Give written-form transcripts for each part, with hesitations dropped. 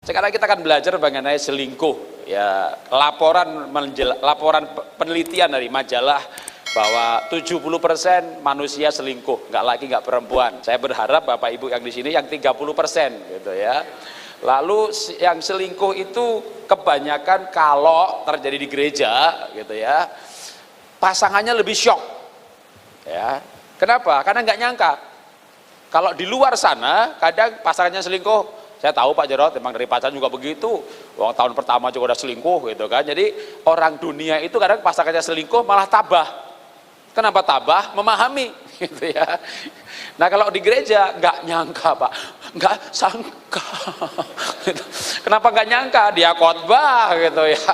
Sekarang kita akan belajar mengenai selingkuh. Ya, laporan penelitian dari majalah bahwa 70% manusia selingkuh, nggak laki nggak perempuan. Saya berharap Bapak Ibu yang di sini yang 30% gitu ya. Lalu yang selingkuh itu kebanyakan kalau terjadi di gereja gitu ya, pasangannya lebih shock. Ya, kenapa? Karena nggak nyangka. Kalau di luar sana kadang pasangannya selingkuh. Saya tahu Pak Jarod, memang dari pacaran juga begitu. Wong tahun pertama juga udah selingkuh gitu kan. Jadi orang dunia itu kadang pasangannya selingkuh malah tabah. Kenapa tabah? Memahami gitu ya. Nah kalau di gereja nggak nyangka Pak, nggak sangka. Gitu. Kenapa nggak nyangka? Dia khotbah gitu ya.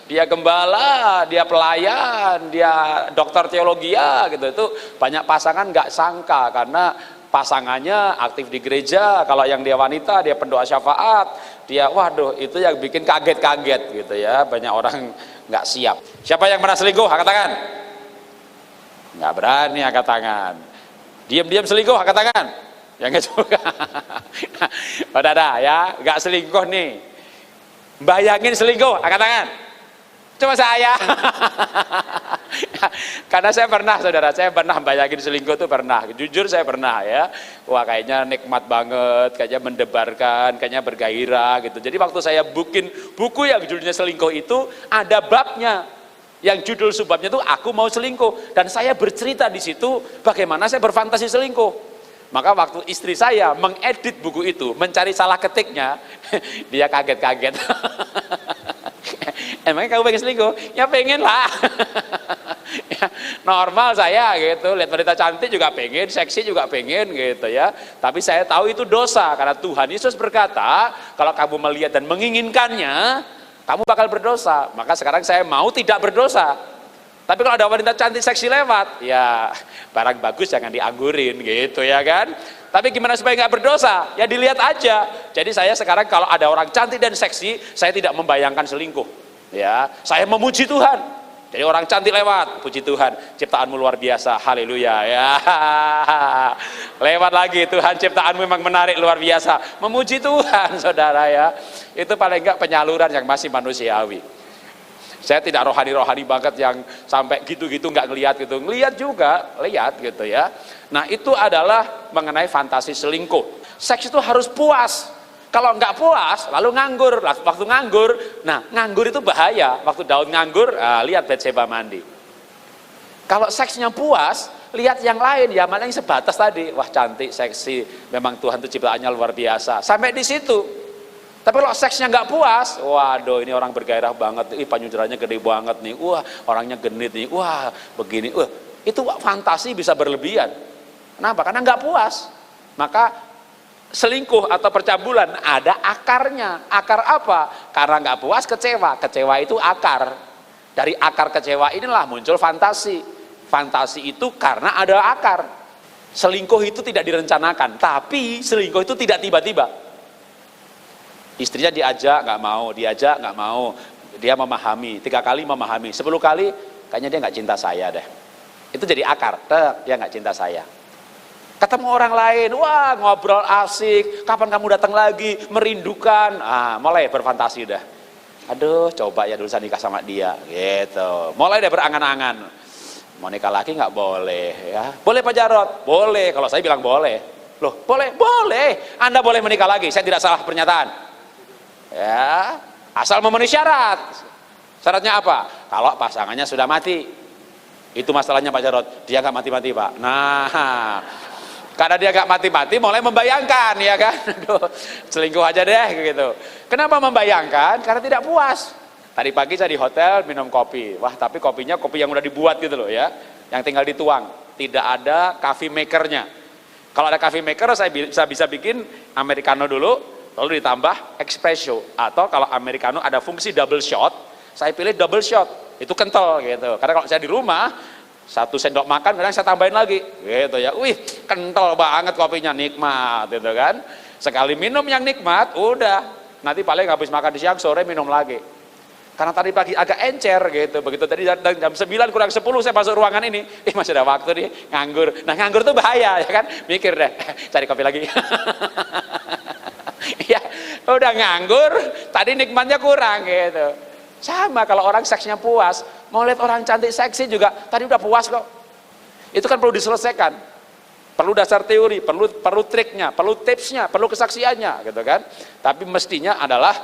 Dia gembala, dia pelayan, dia dokter teologia gitu. Itu banyak pasangan nggak sangka karena pasangannya aktif di gereja. Kalau yang dia wanita, dia pendoa syafaat, dia waduh itu yang bikin kaget-kaget gitu ya. Banyak orang nggak siap. Siapa yang pernah selingkuh? Angkat tangan. Nggak berani angkat tangan. Diam-diam selingkuh, angkat tangan. Yang juga. Udah dah ya, nggak selingkuh nih. Bayangin selingkuh, angkat tangan. Cuma saya. Karena saya pernah, saudara, saya pernah bayangin selingkuh itu pernah. Jujur saya pernah ya. Wah kayaknya nikmat banget, kayaknya mendebarkan, kayaknya bergairah gitu. Jadi waktu saya bikin buku yang judulnya selingkuh itu ada babnya. Yang judul subbabnya itu aku mau selingkuh, dan saya bercerita di situ bagaimana saya berfantasi selingkuh. Maka waktu istri saya mengedit buku itu, mencari salah ketiknya, dia kaget-kaget. Emangnya kamu pengen selingkuh? Ya pengen lah. Ya, normal saya gitu, lihat wanita cantik juga pengen, seksi juga pengen gitu ya. Tapi saya tahu itu dosa, karena Tuhan Yesus berkata, kalau kamu melihat dan menginginkannya, kamu bakal berdosa. Maka sekarang saya mau tidak berdosa. Tapi kalau ada wanita cantik seksi lewat, ya barang bagus jangan dianggurin gitu ya kan. Tapi gimana supaya nggak berdosa? Ya dilihat aja. Jadi saya sekarang kalau ada orang cantik dan seksi, saya tidak membayangkan selingkuh. Ya, saya memuji Tuhan. Jadi orang cantik lewat, puji Tuhan, ciptaanmu luar biasa, haleluya ya. Lewat lagi, Tuhan ciptaanmu memang menarik luar biasa, memuji Tuhan saudara ya. Itu paling enggak penyaluran yang masih manusiawi. Saya tidak rohani-rohani banget yang sampai gitu-gitu nggak ngelihat gitu, ngelihat juga, lihat gitu ya. Nah itu adalah mengenai fantasi selingkuh. Seks itu harus puas. Kalau nggak puas, lalu nganggur. Waktu nganggur, nah nganggur itu bahaya. Waktu Daud nganggur, lihat Batseba mandi. Kalau seksnya puas, lihat yang lain, ya mana yang sebatas tadi. Wah cantik, seksi, memang Tuhan itu ciptaannya luar biasa. Sampai di situ. Tapi kalau seksnya nggak puas, waduh ini orang bergairah banget. Ih panyuncerannya gede banget nih. Wah orangnya genit nih. Wah begini. Wah itu fantasi bisa berlebihan. Kenapa? Karena nggak puas. Maka selingkuh atau percabulan ada akarnya. Akar apa? Karena nggak puas, kecewa. Kecewa itu akar. Dari akar kecewa inilah muncul fantasi. Fantasi itu karena ada akar. Selingkuh itu tidak direncanakan, tapi selingkuh itu tidak tiba-tiba. Istrinya diajak nggak mau, diajak nggak mau. Dia memahami, 3 kali memahami, 10 kali kayaknya dia nggak cinta saya deh. Itu jadi akar. Dia nggak cinta saya. Ketemu orang lain, wah ngobrol asik, kapan kamu datang lagi, merindukan, mulai berfantasi udah. Aduh, coba ya dulu saya nikah sama dia, gitu. Mulai deh berangan-angan, mau nikah lagi nggak boleh, ya. Boleh Pak Jarod? Boleh, kalau saya bilang boleh. Loh, boleh? Boleh, Anda boleh menikah lagi, saya tidak salah pernyataan. Ya, asal memenuhi syarat. Syaratnya apa? Kalau pasangannya sudah mati. Itu masalahnya Pak Jarod, dia nggak mati-mati Pak. Nah, karena dia gak mati-mati mulai membayangkan ya kan. Aduh, selingkuh aja deh gitu. Kenapa membayangkan? Karena tidak puas. Tadi pagi saya di hotel minum kopi. Wah tapi kopinya kopi yang udah dibuat gitu loh ya. Yang tinggal dituang. Tidak ada coffee makernya. Kalau ada coffee maker saya bisa bikin americano dulu. Lalu ditambah espresso. Atau kalau americano ada fungsi double shot. Saya pilih double shot. Itu kental gitu. Karena kalau saya di rumah 1 sendok makan kadang saya tambahin lagi gitu ya. Wih kental banget kopinya, nikmat gitu kan. Sekali minum yang nikmat udah, nanti paling habis makan di siang sore minum lagi. Karena tadi pagi agak encer gitu. Begitu tadi jam 9 kurang 10 saya masuk ruangan ini, masih ada waktu nih nganggur. Nah nganggur tuh bahaya ya kan. Mikir deh cari kopi lagi. Ya udah nganggur, tadi nikmatnya kurang gitu. Sama kalau orang seksnya puas, mau lihat orang cantik seksi juga, tadi udah puas kok. Itu kan perlu diselesaikan. Perlu dasar teori, perlu triknya, perlu tipsnya, perlu kesaksiannya gitu kan. Tapi mestinya adalah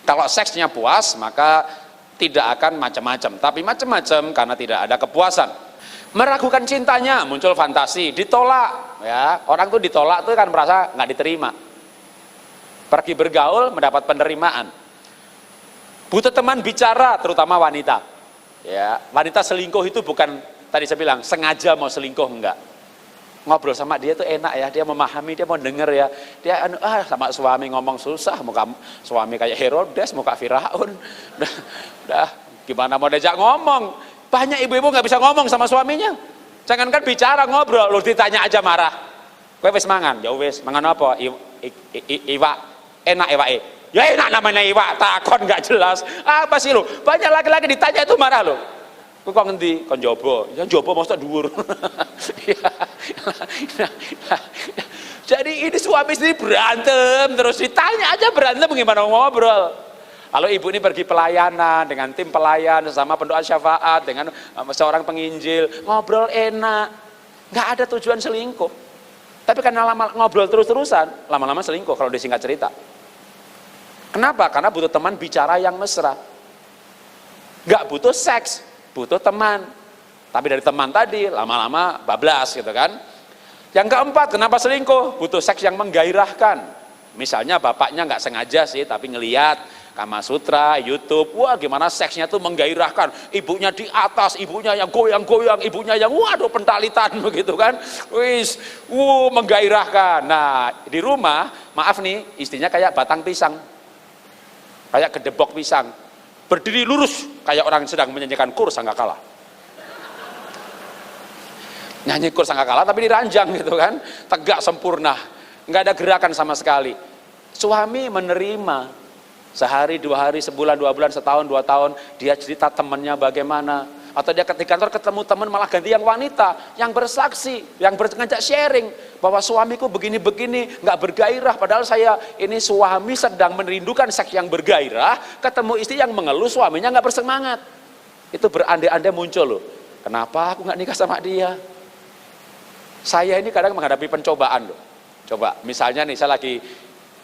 kalau seksnya puas, maka tidak akan macam-macam. Tapi macam-macam karena tidak ada kepuasan. Meragukan cintanya, muncul fantasi, ditolak ya. Orang tuh ditolak tuh kan merasa nggak diterima. Pergi bergaul mendapat penerimaan. Butuh teman bicara, terutama wanita. Ya, wanita selingkuh itu bukan tadi saya bilang sengaja mau selingkuh, enggak. Ngobrol sama dia tuh enak ya, dia memahami, dia mau denger ya. Dia sama suami ngomong susah, muka suami kayak Herodes, muka Firaun. Udah gimana mau diajak ngomong? Banyak ibu-ibu nggak bisa ngomong sama suaminya. Jangankan bicara, ngobrol, lu ditanya aja marah. Kowe wis mangan? Ya wis, mangan apa? Iwak. Enak iwake. Ya enak namanya iwak, takon nggak jelas. Apa sih lu? Banyak laki-laki ditanya itu marah lo. Kowe kok ngendi? Kon jobo. Ya jobo mosok dhuwur. Jadi ini suami istri berantem terus, ditanya aja berantem gimana ngobrol. Kalau ibu ini pergi pelayanan dengan tim pelayan, sesama pendoa syafaat, dengan seorang penginjil, ngobrol enak, nggak ada tujuan selingkuh. Tapi karena lama ngobrol terus-terusan, lama-lama selingkuh kalau disingkat cerita. Kenapa? Karena butuh teman bicara yang mesra. Nggak butuh seks, butuh teman. Tapi dari teman tadi, lama-lama bablas gitu kan. Yang keempat, kenapa selingkuh? Butuh seks yang menggairahkan. Misalnya bapaknya nggak sengaja sih, tapi ngelihat Kama Sutra, YouTube, wah gimana seksnya tuh menggairahkan, ibunya di atas, ibunya yang goyang-goyang, ibunya yang waduh pentalitan begitu kan, wis, menggairahkan. Nah di rumah, maaf nih, istrinya kayak batang pisang, kayak gedebok pisang, berdiri lurus, kayak orang sedang menyanyikan kur sangkakala. Nyanyi kur sangkakala tapi diranjang gitu kan, tegak sempurna, nggak ada gerakan sama sekali. Suami menerima. Sehari, 2 hari, sebulan, 2 bulan, setahun, 2 tahun, dia cerita temannya bagaimana. Atau dia ketika kantor ketemu teman malah ganti yang wanita, yang bersaksi, yang ngajak sharing, bahwa suamiku begini-begini, nggak bergairah, padahal saya ini suami sedang merindukan seks yang bergairah, ketemu istri yang mengeluh suaminya nggak bersemangat. Itu berandai-andai muncul loh, kenapa aku nggak nikah sama dia? Saya ini kadang menghadapi pencobaan loh. Coba, misalnya nih saya lagi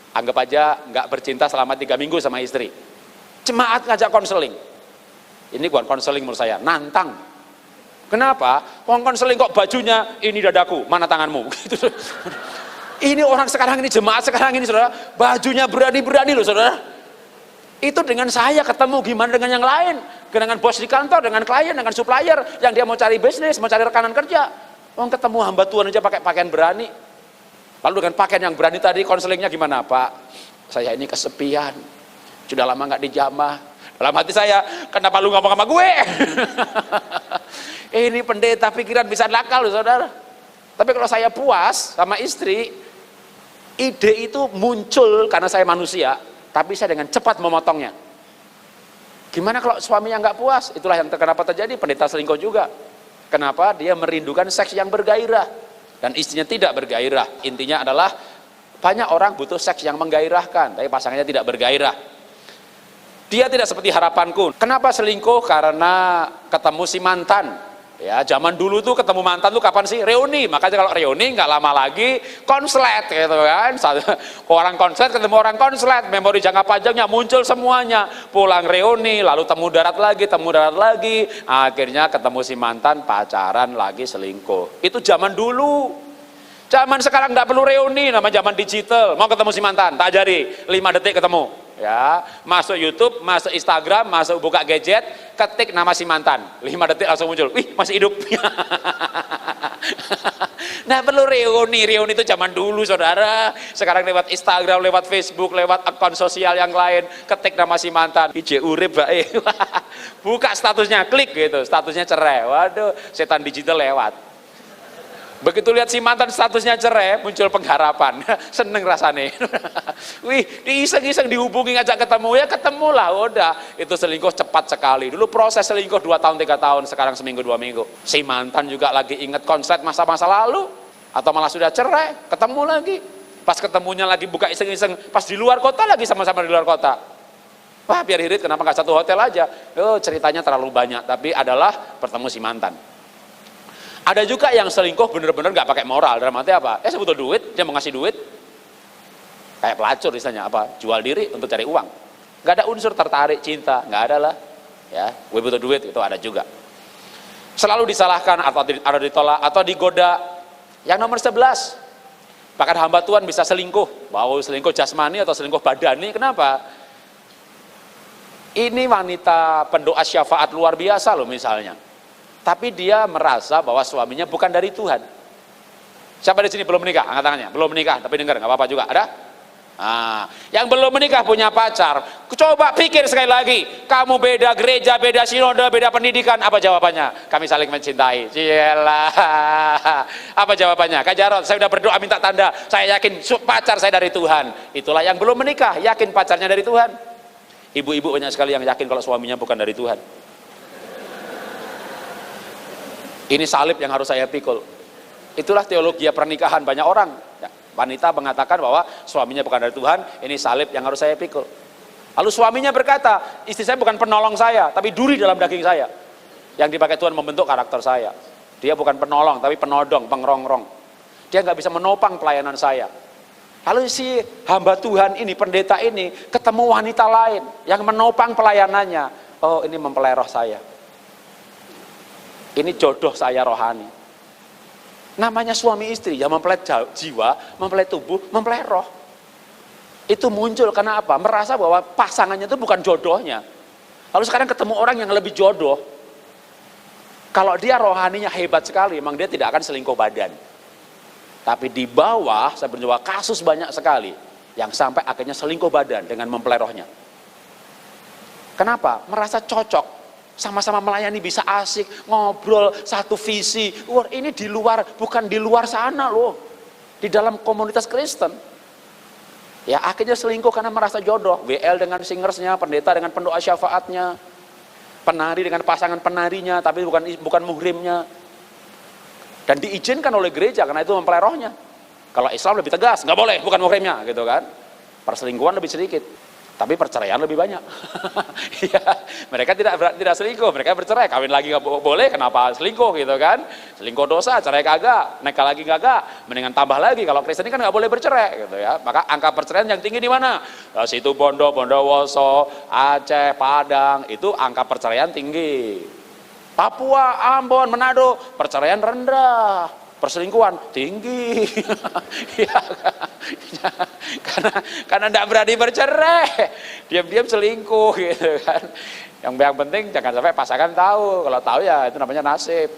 anggap aja nggak bercinta selama 3 minggu sama istri. Jemaat ngajak konseling. Ini bukan konseling menurut saya, nantang. Kenapa? Konseling kok bajunya ini dadaku, mana tanganmu? Gitu. Ini orang sekarang ini, jemaat sekarang ini saudara, bajunya berani-berani loh saudara. Itu dengan saya ketemu, gimana dengan yang lain? Dengan bos di kantor, dengan klien, dengan supplier, yang dia mau cari bisnis, mau cari rekanan kerja. Orang ketemu hamba Tuhan aja pakai pakaian berani. Lalu dengan pakaian yang berani tadi, konselingnya gimana? Pak, saya ini kesepian, sudah lama nggak dijamah. Dalam hati saya, kenapa lu ngomong sama gue? Ini pendeta pikiran bisa nakal loh saudara. Tapi kalau saya puas sama istri, ide itu muncul karena saya manusia, tapi saya dengan cepat memotongnya. Gimana kalau suaminya nggak puas? Itulah yang kenapa terjadi pendeta selingkuh juga. Kenapa? Dia merindukan seks yang bergairah. Dan istrinya tidak bergairah. Intinya adalah banyak orang butuh seks yang menggairahkan, tapi pasangannya tidak bergairah. Dia tidak seperti harapanku. Kenapa selingkuh? Karena ketemu si mantan. Ya, zaman dulu tuh ketemu mantan tuh kapan sih? Reuni. Makanya kalau reuni nggak lama lagi konslet gitu kan. Orang konslet ketemu orang konslet, memori jangka panjangnya muncul semuanya. Pulang reuni, lalu temu darat lagi, akhirnya ketemu si mantan, pacaran lagi, selingkuh. Itu zaman dulu. Zaman sekarang nggak perlu reuni, nama zaman digital. Mau ketemu si mantan, tak ajari 5 detik ketemu. Ya, masuk YouTube, masuk Instagram, masuk buka gadget, ketik nama si mantan, 5 detik langsung muncul, wih masih hidup. Nah perlu reuni itu zaman dulu saudara. Sekarang lewat Instagram, lewat Facebook, lewat akun sosial yang lain, ketik nama si mantan, ije urip bae. Buka statusnya, klik gitu, statusnya cerai. Waduh, setan digital lewat. Begitu lihat si mantan statusnya cerai, muncul pengharapan. Seneng rasanya. Wih, diiseng-iseng dihubungi ngajak ketemu, ya ketemulah, udah. Itu selingkuh cepat sekali. Dulu proses selingkuh 2 tahun 3 tahun, sekarang seminggu 2 minggu. Si mantan juga lagi inget konslet masa-masa lalu, atau malah sudah cerai, ketemu lagi. pas ketemunya lagi buka iseng-iseng, pas di luar kota lagi sama-sama di luar kota. Wah, biar irit, kenapa nggak satu hotel aja? Oh, ceritanya terlalu banyak, tapi adalah bertemu si mantan. Ada juga yang selingkuh bener-bener nggak pakai moral, dalam arti apa? Saya butuh duit, dia mau ngasih duit, kayak pelacur istilahnya, apa? Jual diri untuk cari uang. Nggak ada unsur tertarik, cinta, nggak ada lah. Ya, gue butuh duit, itu ada juga. Selalu disalahkan atau ditolak atau digoda. Yang nomor 11, bahkan hamba Tuhan bisa selingkuh, mau selingkuh jasmani atau selingkuh badani. Kenapa? Ini wanita pendoa syafaat luar biasa loh misalnya. Tapi dia merasa bahwa suaminya bukan dari Tuhan. Siapa di sini belum menikah? Angkat tangannya. Belum menikah, tapi dengar, nggak apa-apa juga. Ada? Nah, yang belum menikah punya pacar, coba pikir sekali lagi. Kamu beda gereja, beda sinode, beda pendidikan. Apa jawabannya? Kami saling mencintai. Cialah. Apa jawabannya? Kak Jarod, saya sudah berdoa minta tanda. Saya yakin pacar saya dari Tuhan. Itulah yang belum menikah, yakin pacarnya dari Tuhan. Ibu-ibu banyak sekali yang yakin kalau suaminya bukan dari Tuhan. Ini salib yang harus saya pikul. Itulah teologi pernikahan banyak orang. Wanita mengatakan bahwa suaminya bukan dari Tuhan, ini salib yang harus saya pikul. Lalu suaminya berkata, istri saya bukan penolong saya, tapi duri dalam daging saya. Yang dipakai Tuhan membentuk karakter saya. Dia bukan penolong, tapi penodong, pengerongrong. Dia nggak bisa menopang pelayanan saya. Lalu si hamba Tuhan ini, pendeta ini, ketemu wanita lain yang menopang pelayanannya. Oh, ini mempelai roh saya. Ini jodoh saya rohani. Namanya suami istri, ya mempelai jiwa, mempelai tubuh, mempelai roh. Itu muncul karena apa? Merasa bahwa pasangannya itu bukan jodohnya. Lalu sekarang ketemu orang yang lebih jodoh. Kalau dia rohaninya hebat sekali, memang dia tidak akan selingkuh badan. Tapi di bawah, saya berjumpa kasus banyak sekali yang sampai akhirnya selingkuh badan dengan mempelai rohnya. Kenapa? Merasa cocok, sama-sama melayani bisa asik, ngobrol, satu visi. Wah, ini di luar, bukan di luar sana loh. Di dalam komunitas Kristen. Ya akhirnya selingkuh karena merasa jodoh. WL dengan singersnya, pendeta dengan pendoa syafaatnya, penari dengan pasangan penarinya, tapi bukan muhrimnya. Dan diizinkan oleh gereja karena itu mempelai rohnya. Kalau Islam lebih tegas, nggak boleh, bukan muhrimnya, gitu kan. Perselingkuhan lebih sedikit, tapi perceraian lebih banyak. Ya, mereka tidak selingkuh, mereka bercerai, kawin lagi nggak boleh, kenapa selingkuh, gitu kan? Selingkuh dosa, cerai kagak, nikah lagi kagak, mendingan tambah lagi. Kalau Kristen ini kan nggak boleh bercerai, gitu ya. Maka angka perceraian yang tinggi di mana? Nah, situ Bondo, Bondowoso, Aceh, Padang, itu angka perceraian tinggi. Papua, Ambon, Manado, perceraian rendah, perselingkuhan tinggi. Ya, karena tidak berani bercerai, diam-diam selingkuh, gitu kan. Yang penting jangan sampai pasangan tahu. Kalau tahu ya itu namanya nasib.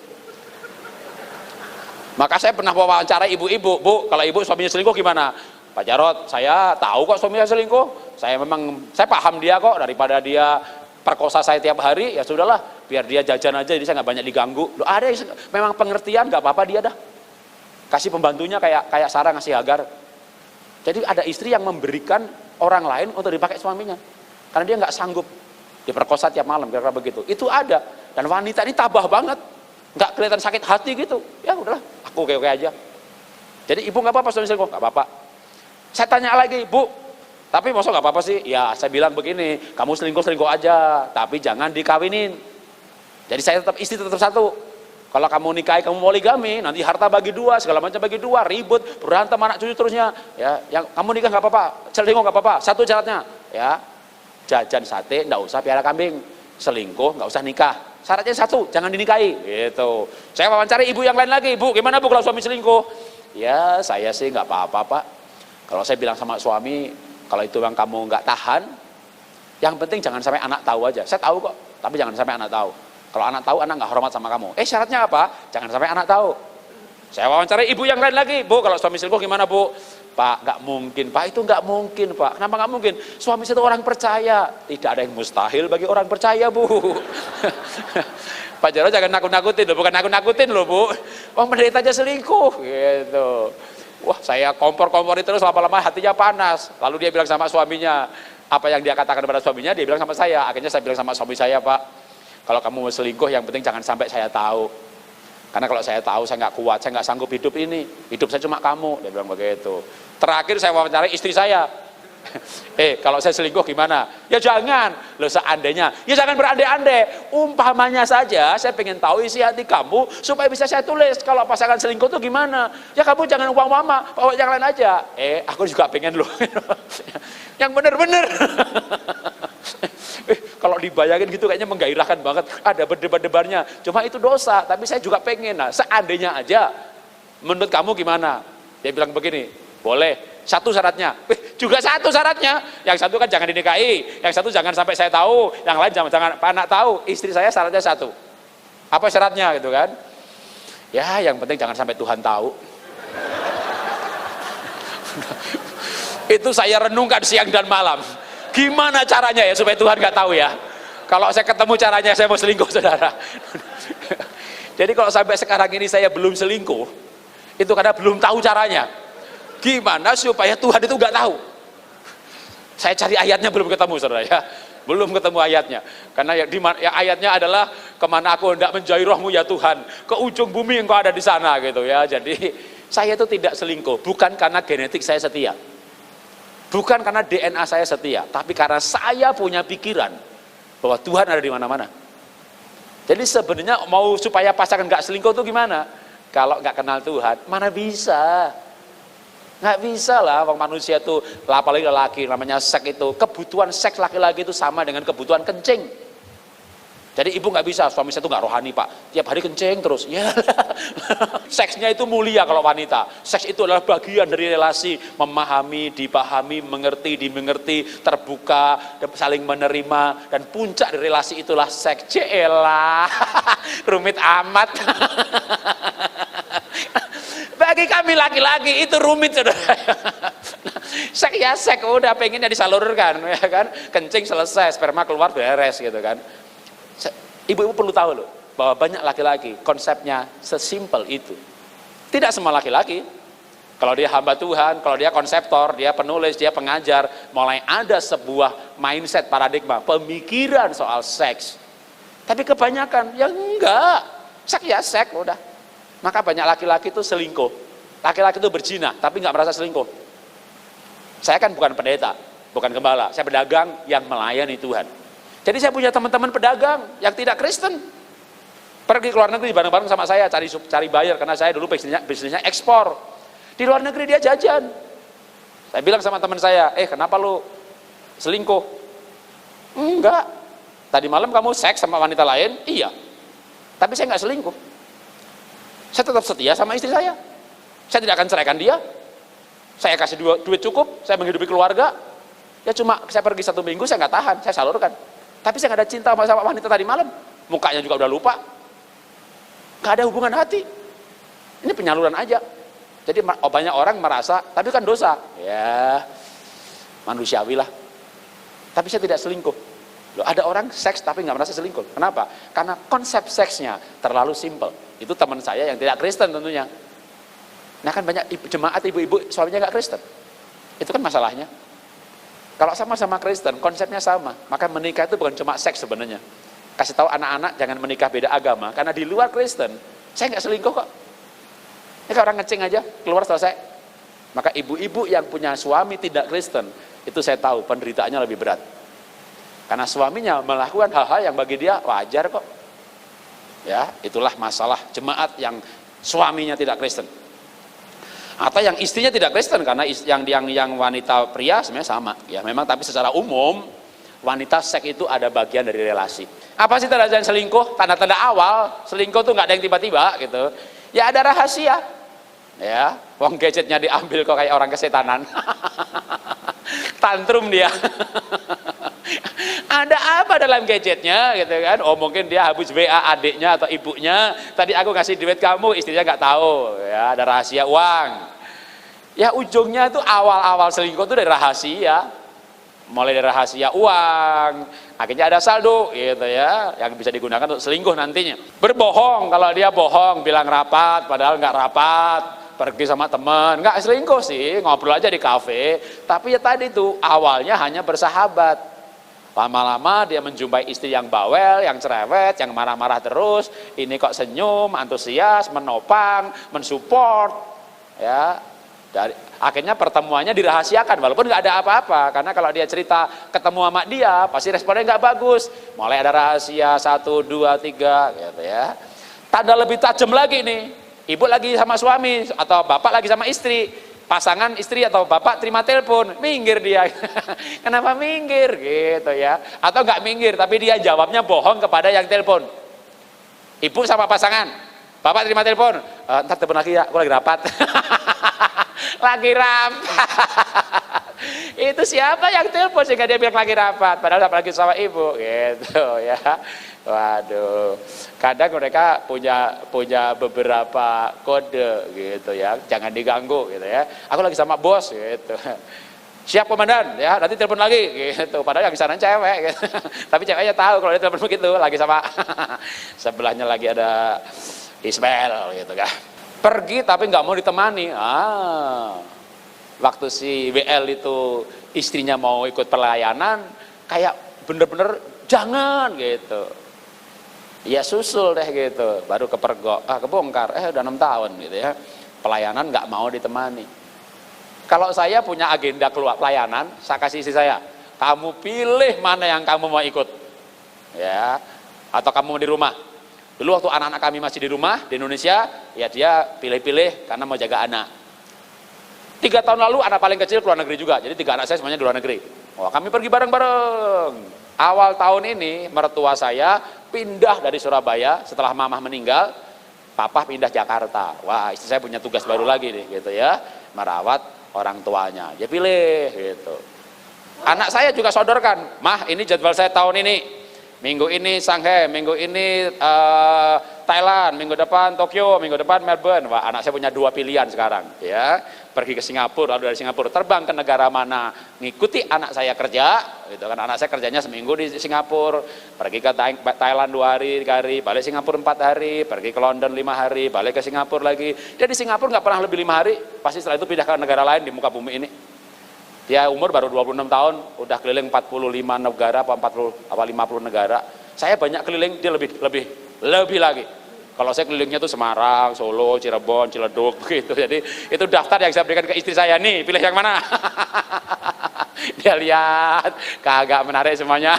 Maka saya pernah wawancara ibu-ibu, Bu, kalau ibu suaminya selingkuh gimana? Pak Jarod, saya tahu kok suaminya selingkuh. Saya paham dia kok, daripada dia perkosa saya tiap hari, ya sudahlah, biar dia jajan aja, jadi saya nggak banyak diganggu. Loh, ada yang memang pengertian, nggak apa-apa dia dah. Kasih pembantunya kayak Sarah ngasih Hagar. Jadi ada istri yang memberikan orang lain untuk dipakai suaminya, karena dia nggak sanggup diperkosa tiap malam, kira-kira begitu. Itu ada, dan wanita ini tabah banget, nggak kelihatan sakit hati gitu. Ya udahlah, aku oke-oke aja. Jadi ibu nggak apa-apa suami selingkuh, nggak apa-apa. Saya tanya lagi, Bu, tapi maksud nggak apa-apa sih? Ya saya bilang begini, kamu selingkuh aja, tapi jangan dikawinin. Jadi saya tetap istri tetap satu. Kalau kamu nikahi, kamu poligami, nanti harta bagi dua, segala macam bagi dua, ribut, berantem anak cucu terusnya. Ya, yang kamu nikah nggak apa-apa, selingkuh nggak apa-apa. Satu syaratnya, ya jajan sate, nggak usah piara kambing, selingkuh nggak usah nikah. Syaratnya satu, jangan dinikahi. Gitu. Saya wawancara ibu yang lain lagi, Bu, gimana Bu kalau suami selingkuh? Ya saya sih nggak apa-apa Pak. Kalau saya bilang sama suami, kalau itu yang kamu nggak tahan, yang penting jangan sampai anak tahu aja. Saya tahu kok, tapi jangan sampai anak tahu. Kalau anak tahu, anak nggak hormat sama kamu. Syaratnya apa? Jangan sampai anak tahu. Saya wawancara ibu yang lain lagi, Bu, kalau suami selingkuh gimana Bu? Pak, nggak mungkin Pak, itu nggak mungkin Pak. Kenapa nggak mungkin? Suami saya itu orang percaya. Tidak ada yang mustahil bagi orang percaya, Bu. Pak Jarod jangan nakut-nakutin loh, bukan nakut-nakutin loh Bu. Orang pendeta aja selingkuh, gitu. Wah, saya kompor-kompori terus, lama-lama hatinya panas. Lalu dia bilang sama suaminya, apa yang dia katakan kepada suaminya, dia bilang sama saya. Akhirnya saya bilang sama suami saya, Pak, kalau kamu mau selingkuh, yang penting jangan sampai saya tahu. Karena kalau saya tahu, saya nggak kuat, saya nggak sanggup hidup ini. Hidup saya cuma kamu, dia bilang begitu. Terakhir saya wawancarai istri saya. Kalau saya selingkuh gimana? Ya jangan. Loh seandainya, ya jangan berandai-andai. Umpamanya saja, saya pengen tahu isi hati kamu supaya bisa saya tulis. Kalau pasangan selingkuh itu gimana? Ya kamu jangan uang mama, bawa yang lain aja. Aku juga pengen loh. Yang bener-bener. Kalau dibayangin gitu kayaknya menggairahkan banget. Ada berdebar-debarnya. Cuma itu dosa, tapi saya juga pengen. Nah, seandainya aja, menurut kamu gimana? Dia bilang begini, boleh. Satu syaratnya, juga satu syaratnya. Yang satu kan jangan dinikahi, yang satu jangan sampai saya tahu, yang lain jangan anak tahu. Istri saya syaratnya satu. Apa syaratnya gitu kan? Ya, yang penting jangan sampai Tuhan tahu. Itu saya renungkan siang dan malam. Gimana caranya ya supaya Tuhan nggak tahu ya? Kalau saya ketemu caranya saya mau selingkuh, saudara. Jadi kalau sampai sekarang ini saya belum selingkuh, itu karena belum tahu caranya. Gimana supaya Tuhan itu nggak tahu? Saya cari ayatnya belum ketemu, saudara ya. Belum ketemu ayatnya. Karena ayatnya adalah kemana aku hendak menjauhi rohmu ya Tuhan, ke ujung bumi engkau ada di sana gitu ya. Jadi saya itu tidak selingkuh, bukan karena genetik saya setia, bukan karena DNA saya setia, tapi karena saya punya pikiran bahwa Tuhan ada di mana-mana. Jadi sebenarnya mau supaya pasangan nggak selingkuh itu gimana? Kalau nggak kenal Tuhan, mana bisa? Nggak bisa lah, orang manusia itu, apalagi lelaki, namanya seks itu, kebutuhan seks laki-laki itu sama dengan kebutuhan kencing. Jadi ibu nggak bisa, suami saya itu nggak rohani pak, tiap hari kencing terus. Ya, seksnya itu mulia kalau wanita. Seks itu adalah bagian dari relasi, memahami, dipahami, mengerti, dimengerti, terbuka, saling menerima, dan puncak dari relasi itulah seks. Celah, rumit amat. Bagi kami laki-laki itu rumit, saudara. Seks ya seks, udah pengennya disalurkan, ya kan? Kencing selesai, sperma keluar beres gitu kan. Ibu-ibu perlu tahu loh, bahwa banyak laki-laki konsepnya sesimpel itu. Tidak semua laki-laki. Kalau dia hamba Tuhan, kalau dia konseptor, dia penulis, dia pengajar, mulai ada sebuah mindset, paradigma, pemikiran soal seks. Tapi kebanyakan, ya enggak. Seks ya seks, udah. Maka banyak laki-laki itu selingkuh. Laki-laki itu berzina, tapi nggak merasa selingkuh. Saya kan bukan pendeta, bukan gembala. Saya pedagang yang melayani Tuhan. Jadi saya punya teman-teman pedagang yang tidak Kristen. Pergi ke luar negeri bareng-bareng sama saya, cari buyer. Karena saya dulu bisnisnya ekspor. Di luar negeri dia jajan. Saya bilang sama teman saya, kenapa lu selingkuh? Enggak. Tadi malam kamu seks sama wanita lain? Iya. Tapi saya nggak selingkuh. Saya tetap setia sama istri saya. Saya tidak akan ceraikan dia. Saya kasih duit cukup, saya menghidupi keluarga. Ya cuma saya pergi 1 minggu, saya nggak tahan, saya salurkan. Tapi saya nggak ada cinta sama wanita tadi malam. Mukanya juga udah lupa. Nggak ada hubungan hati. Ini penyaluran aja. Jadi banyak orang merasa, tapi kan dosa. Ya, manusiawi lah. Tapi saya tidak selingkuh. Loh, ada orang seks tapi nggak merasa selingkuh. Kenapa? Karena konsep seksnya terlalu simpel. Itu teman saya yang tidak Kristen tentunya. Nah kan banyak jemaat ibu-ibu suaminya nggak Kristen. Itu kan masalahnya. Kalau sama-sama Kristen, konsepnya sama. Maka menikah itu bukan cuma seks sebenarnya. Kasih tahu anak-anak jangan menikah beda agama. Karena di luar Kristen, saya nggak selingkuh kok. Ini kayak orang ngeceng aja, keluar selesai. Maka ibu-ibu yang punya suami tidak Kristen, itu saya tahu penderitaannya lebih berat. Karena suaminya melakukan hal-hal yang bagi dia wajar kok. Ya, itulah masalah jemaat yang suaminya tidak Kristen. Atau yang istrinya tidak Kristen, karena yang wanita pria sebenarnya sama. Ya, memang tapi secara umum wanita seks itu ada bagian dari relasi. Apa sih tanda-tanda selingkuh? Tanda-tanda awal selingkuh tuh nggak ada yang tiba-tiba gitu. Ya ada rahasia. Ya, uang gadgetnya diambil kok kayak orang kesetanan. Tantrum dia. Ada apa dalam gadgetnya gitu kan? Oh mungkin dia habis WA adiknya atau ibunya, tadi aku kasih duit kamu, istrinya nggak tahu. Ya ada rahasia uang. Ya ujungnya itu awal-awal selingkuh itu dari rahasia. Mulai dari rahasia uang, akhirnya ada saldo gitu ya, yang bisa digunakan untuk selingkuh nantinya. Berbohong, kalau dia bohong bilang rapat padahal nggak rapat, pergi sama teman, nggak selingkuh sih, ngobrol aja di kafe. Tapi ya tadi tuh awalnya hanya bersahabat. Lama-lama dia menjumpai istri yang bawel, yang cerewet, yang marah-marah terus. Ini kok senyum, antusias, menopang, mensupport. Ya, Akhirnya pertemuannya dirahasiakan, walaupun nggak ada apa-apa. Karena kalau dia cerita ketemu sama dia, pasti responnya nggak bagus. Mulai ada rahasia, 1, 2, 3, gitu ya. Tanda lebih tajam lagi nih, ibu lagi sama suami, atau bapak lagi sama istri, pasangan istri atau bapak terima telepon, minggir dia. Kenapa minggir, gitu ya. Atau nggak minggir, tapi dia jawabnya bohong kepada yang telepon. Ibu sama pasangan, bapak terima telepon, ntar telepon lagi ya, aku lagi rapat. Lagi rapat. Itu siapa yang telepon sehingga dia bilang lagi rapat, padahal lagi sama ibu, gitu ya. Waduh, kadang mereka punya beberapa kode, gitu ya, jangan diganggu, gitu ya. Aku lagi sama bos, gitu. Siap komandan, ya nanti telepon lagi, gitu. Padahal yang sana cewek, gitu. Tapi ceweknya tahu kalau dia telepon begitu, lagi sama sebelahnya lagi ada Ismail, gitu kan. Pergi tapi nggak mau ditemani. Waktu si WL itu istrinya mau ikut pelayanan, kayak bener-bener jangan gitu. Ya susul deh gitu, baru kepergok, kebongkar, udah 6 tahun gitu ya. Pelayanan nggak mau ditemani. Kalau saya punya agenda keluar pelayanan, saya kasih istri saya, kamu pilih mana yang kamu mau ikut, ya, atau kamu mau di rumah. Dulu waktu anak-anak kami masih di rumah di Indonesia, ya dia pilih-pilih karena mau jaga anak. 3 tahun lalu anak paling kecil keluar negeri juga, jadi 3 anak saya semuanya di luar negeri. Wah, kami pergi bareng-bareng. Awal tahun ini mertua saya pindah dari Surabaya setelah mamah meninggal, papa pindah Jakarta. Wah, istri saya punya tugas baru lagi nih, gitu ya, merawat orang tuanya. Dia pilih, gitu. Anak saya juga sodorkan, mah ini jadwal saya tahun ini. Minggu ini Shanghai, minggu ini Thailand, minggu depan Tokyo, minggu depan Melbourne. Wah, anak saya punya 2 pilihan sekarang, ya. Pergi ke Singapura, lalu dari Singapura terbang ke negara mana, ngikuti anak saya kerja, gitu kan. Anak saya kerjanya seminggu di Singapura, pergi ke Thailand 2 hari, 3 hari, balik Singapura 4 hari, pergi ke London 5 hari, balik ke Singapura lagi. Dia di Singapura nggak pernah lebih 5 hari, pasti setelah itu pindah ke negara lain di muka bumi ini. Dia umur baru 26 tahun, udah keliling 45 negara, apa 40, apa 50 negara. Saya banyak keliling, dia lebih lagi. Kalau saya kelilingnya tuh Semarang, Solo, Cirebon, Ciledug, begitu. Jadi itu daftar yang saya berikan ke istri saya, nih pilih yang mana. Dia lihat, kagak menarik semuanya.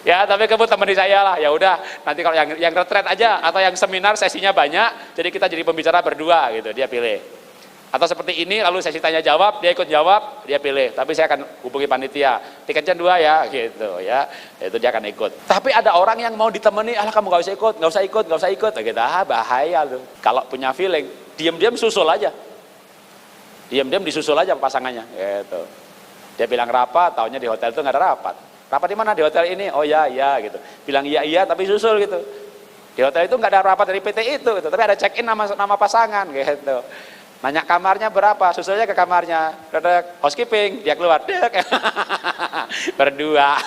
Ya, tapi kamu temani saya lah, ya udah. Nanti kalau yang retret aja atau yang seminar sesinya banyak, jadi kita jadi pembicara berdua gitu, dia pilih. Atau seperti ini, lalu sesi tanya jawab, dia ikut jawab, dia pilih. Tapi saya akan hubungi panitia, tiketnya 2 ya, gitu ya. Itu dia akan ikut. Tapi ada orang yang mau ditemani, alah kamu nggak usah ikut, gitu. Bahaya loh. Kalau punya feeling, diam-diam susul aja. Diam-diam disusul aja pasangannya, gitu. Dia bilang rapat, taunya di hotel itu nggak ada rapat. Rapat di mana? Di hotel ini. Oh ya, gitu. Bilang iya, tapi susul gitu. Di hotel itu nggak ada rapat dari PT itu, gitu. Tapi ada check-in nama pasangan, gitu. Nanya kamarnya berapa, susulnya ke kamarnya, housekeeping, dia keluar, berdua.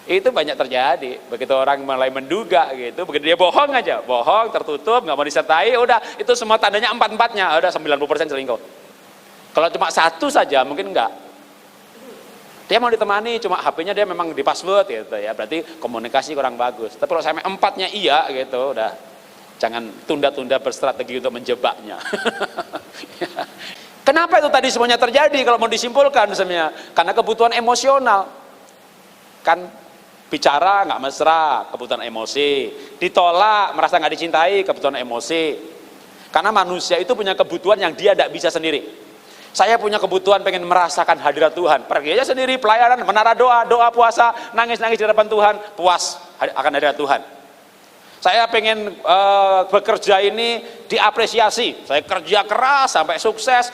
Itu banyak terjadi, begitu orang mulai menduga gitu, begitu dia bohong aja, bohong, tertutup, nggak mau disertai, udah, itu semua tandanya 4-4-nya, udah 90% selingkuh. Kalau cuma 1 saja, mungkin enggak. Dia mau ditemani, cuma HP-nya dia memang di password gitu ya, berarti komunikasi kurang bagus. Tapi kalau sampai 4-nya iya gitu, udah. Jangan tunda-tunda berstrategi untuk menjebaknya. Kenapa itu tadi semuanya terjadi kalau mau disimpulkan sebenarnya? Karena kebutuhan emosional. Kan bicara nggak mesra, kebutuhan emosi. Ditolak, merasa nggak dicintai, kebutuhan emosi. Karena manusia itu punya kebutuhan yang dia tidak bisa sendiri. Saya punya kebutuhan pengen merasakan hadirat Tuhan. Pergi aja sendiri, pelayanan, menara doa puasa, nangis-nangis di hadapan Tuhan, puas akan hadirat Tuhan. Saya pengen bekerja ini diapresiasi. Saya kerja keras sampai sukses,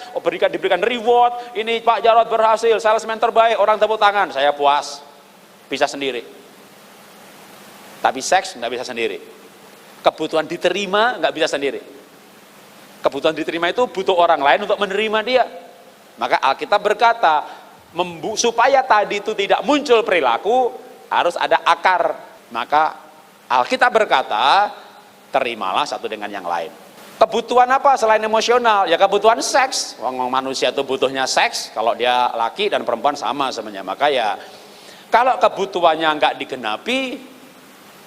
diberikan reward. Ini Pak Jarod berhasil, salesman terbaik, orang tepuk tangan. Saya puas, bisa sendiri. Tapi seks nggak bisa sendiri. Kebutuhan diterima nggak bisa sendiri. Kebutuhan diterima itu butuh orang lain untuk menerima dia. Maka Alkitab berkata, supaya tadi itu tidak muncul perilaku, harus ada akar. Maka Alkitab berkata, terimalah satu dengan yang lain. Kebutuhan apa selain emosional? Ya kebutuhan seks. Orang manusia itu butuhnya seks, kalau dia laki dan perempuan sama sebenarnya. Maka ya, kalau kebutuhannya nggak digenapi,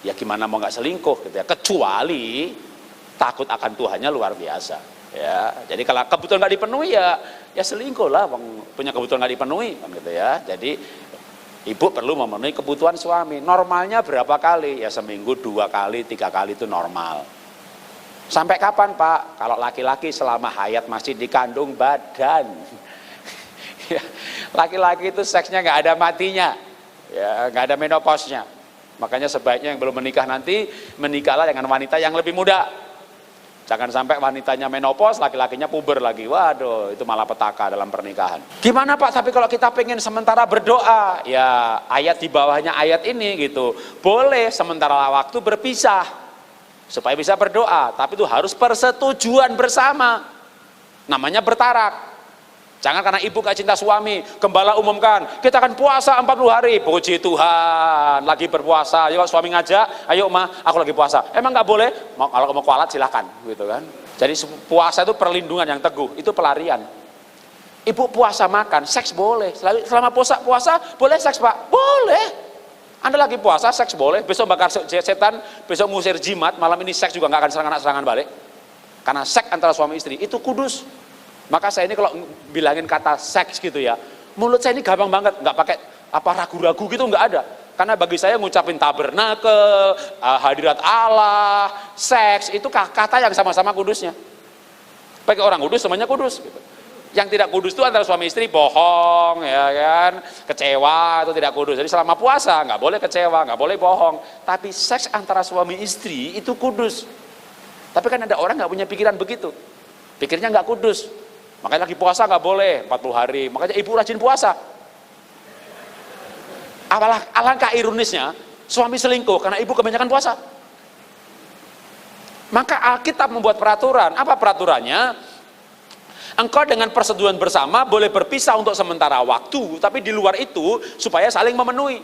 ya gimana mau nggak selingkuh gitu ya. Kecuali takut akan Tuhannya luar biasa. Ya, jadi kalau kebutuhan nggak dipenuhi ya selingkuh lah, punya kebutuhan nggak dipenuhi kan gitu ya. Jadi ibu perlu memenuhi kebutuhan suami. Normalnya berapa kali? Ya seminggu 2 kali, 3 kali itu normal. Sampai kapan Pak? Kalau laki-laki selama hayat masih dikandung badan. Laki-laki itu seksnya nggak ada matinya, ya nggak ada menopausnya. Makanya sebaiknya yang belum menikah nanti menikahlah dengan wanita yang lebih muda. Jangan sampai wanitanya menopause, laki-lakinya puber lagi. Waduh, itu malah petaka dalam pernikahan. Gimana Pak? Tapi kalau kita pengen sementara berdoa, ya ayat di bawahnya ayat ini gitu. Boleh sementara waktu berpisah supaya bisa berdoa, tapi itu harus persetujuan bersama. Namanya bertarak. Jangan karena ibu gak cinta suami, gembala umumkan, kita akan puasa 40 hari. Puji Tuhan, lagi berpuasa. Ayo suami ngajak, ayo Ma, aku lagi puasa. Emang gak boleh? Kalau mau kualat silahkan, gitu kan. Jadi puasa itu perlindungan yang teguh, itu pelarian. Ibu puasa makan, seks boleh. Selama puasa boleh seks Pak? Boleh. Anda lagi puasa, seks boleh. Besok bakar setan, besok ngusir jimat, malam ini seks juga gak akan serangan balik. Karena seks antara suami istri, itu kudus. Maka saya ini kalau bilangin kata seks gitu ya, mulut saya ini gampang banget, nggak pakai apa ragu-ragu gitu, nggak ada. Karena bagi saya ngucapin tabernakel, hadirat Allah, seks itu kata yang sama-sama kudusnya. Bagi orang kudus semuanya kudus. Gitu. Yang tidak kudus itu antara suami istri bohong, ya kan, kecewa itu tidak kudus. Jadi selama puasa nggak boleh kecewa, nggak boleh bohong. Tapi seks antara suami istri itu kudus. Tapi kan ada orang nggak punya pikiran begitu, pikirnya nggak kudus. Makanya lagi puasa nggak boleh 40 hari. Makanya ibu rajin puasa. Alangkah ironisnya suami selingkuh karena ibu kebanyakan puasa. Maka Alkitab membuat peraturan. Apa peraturannya? Engkau dengan persetujuan bersama boleh berpisah untuk sementara waktu, tapi di luar itu supaya saling memenuhi.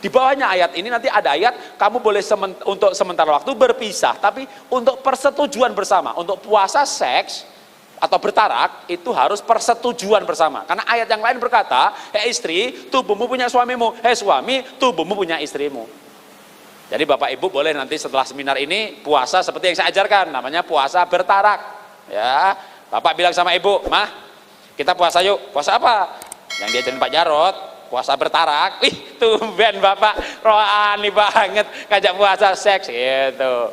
Di bawahnya ayat ini nanti ada ayat kamu boleh untuk sementara waktu berpisah, tapi untuk persetujuan bersama. Untuk puasa seks atau bertarak itu harus persetujuan bersama. Karena ayat yang lain berkata, hei istri, tubuhmu punya suamimu, hei suami, tubuhmu punya istrimu. Jadi Bapak Ibu boleh nanti setelah seminar ini puasa seperti yang saya ajarkan, namanya puasa bertarak. Ya, Bapak bilang sama Ibu, Mah, kita puasa yuk. Puasa apa? Yang diajarin Pak Jarot, puasa bertarak. Wih, tumben Bapak rohani banget ngajak puasa seks gitu.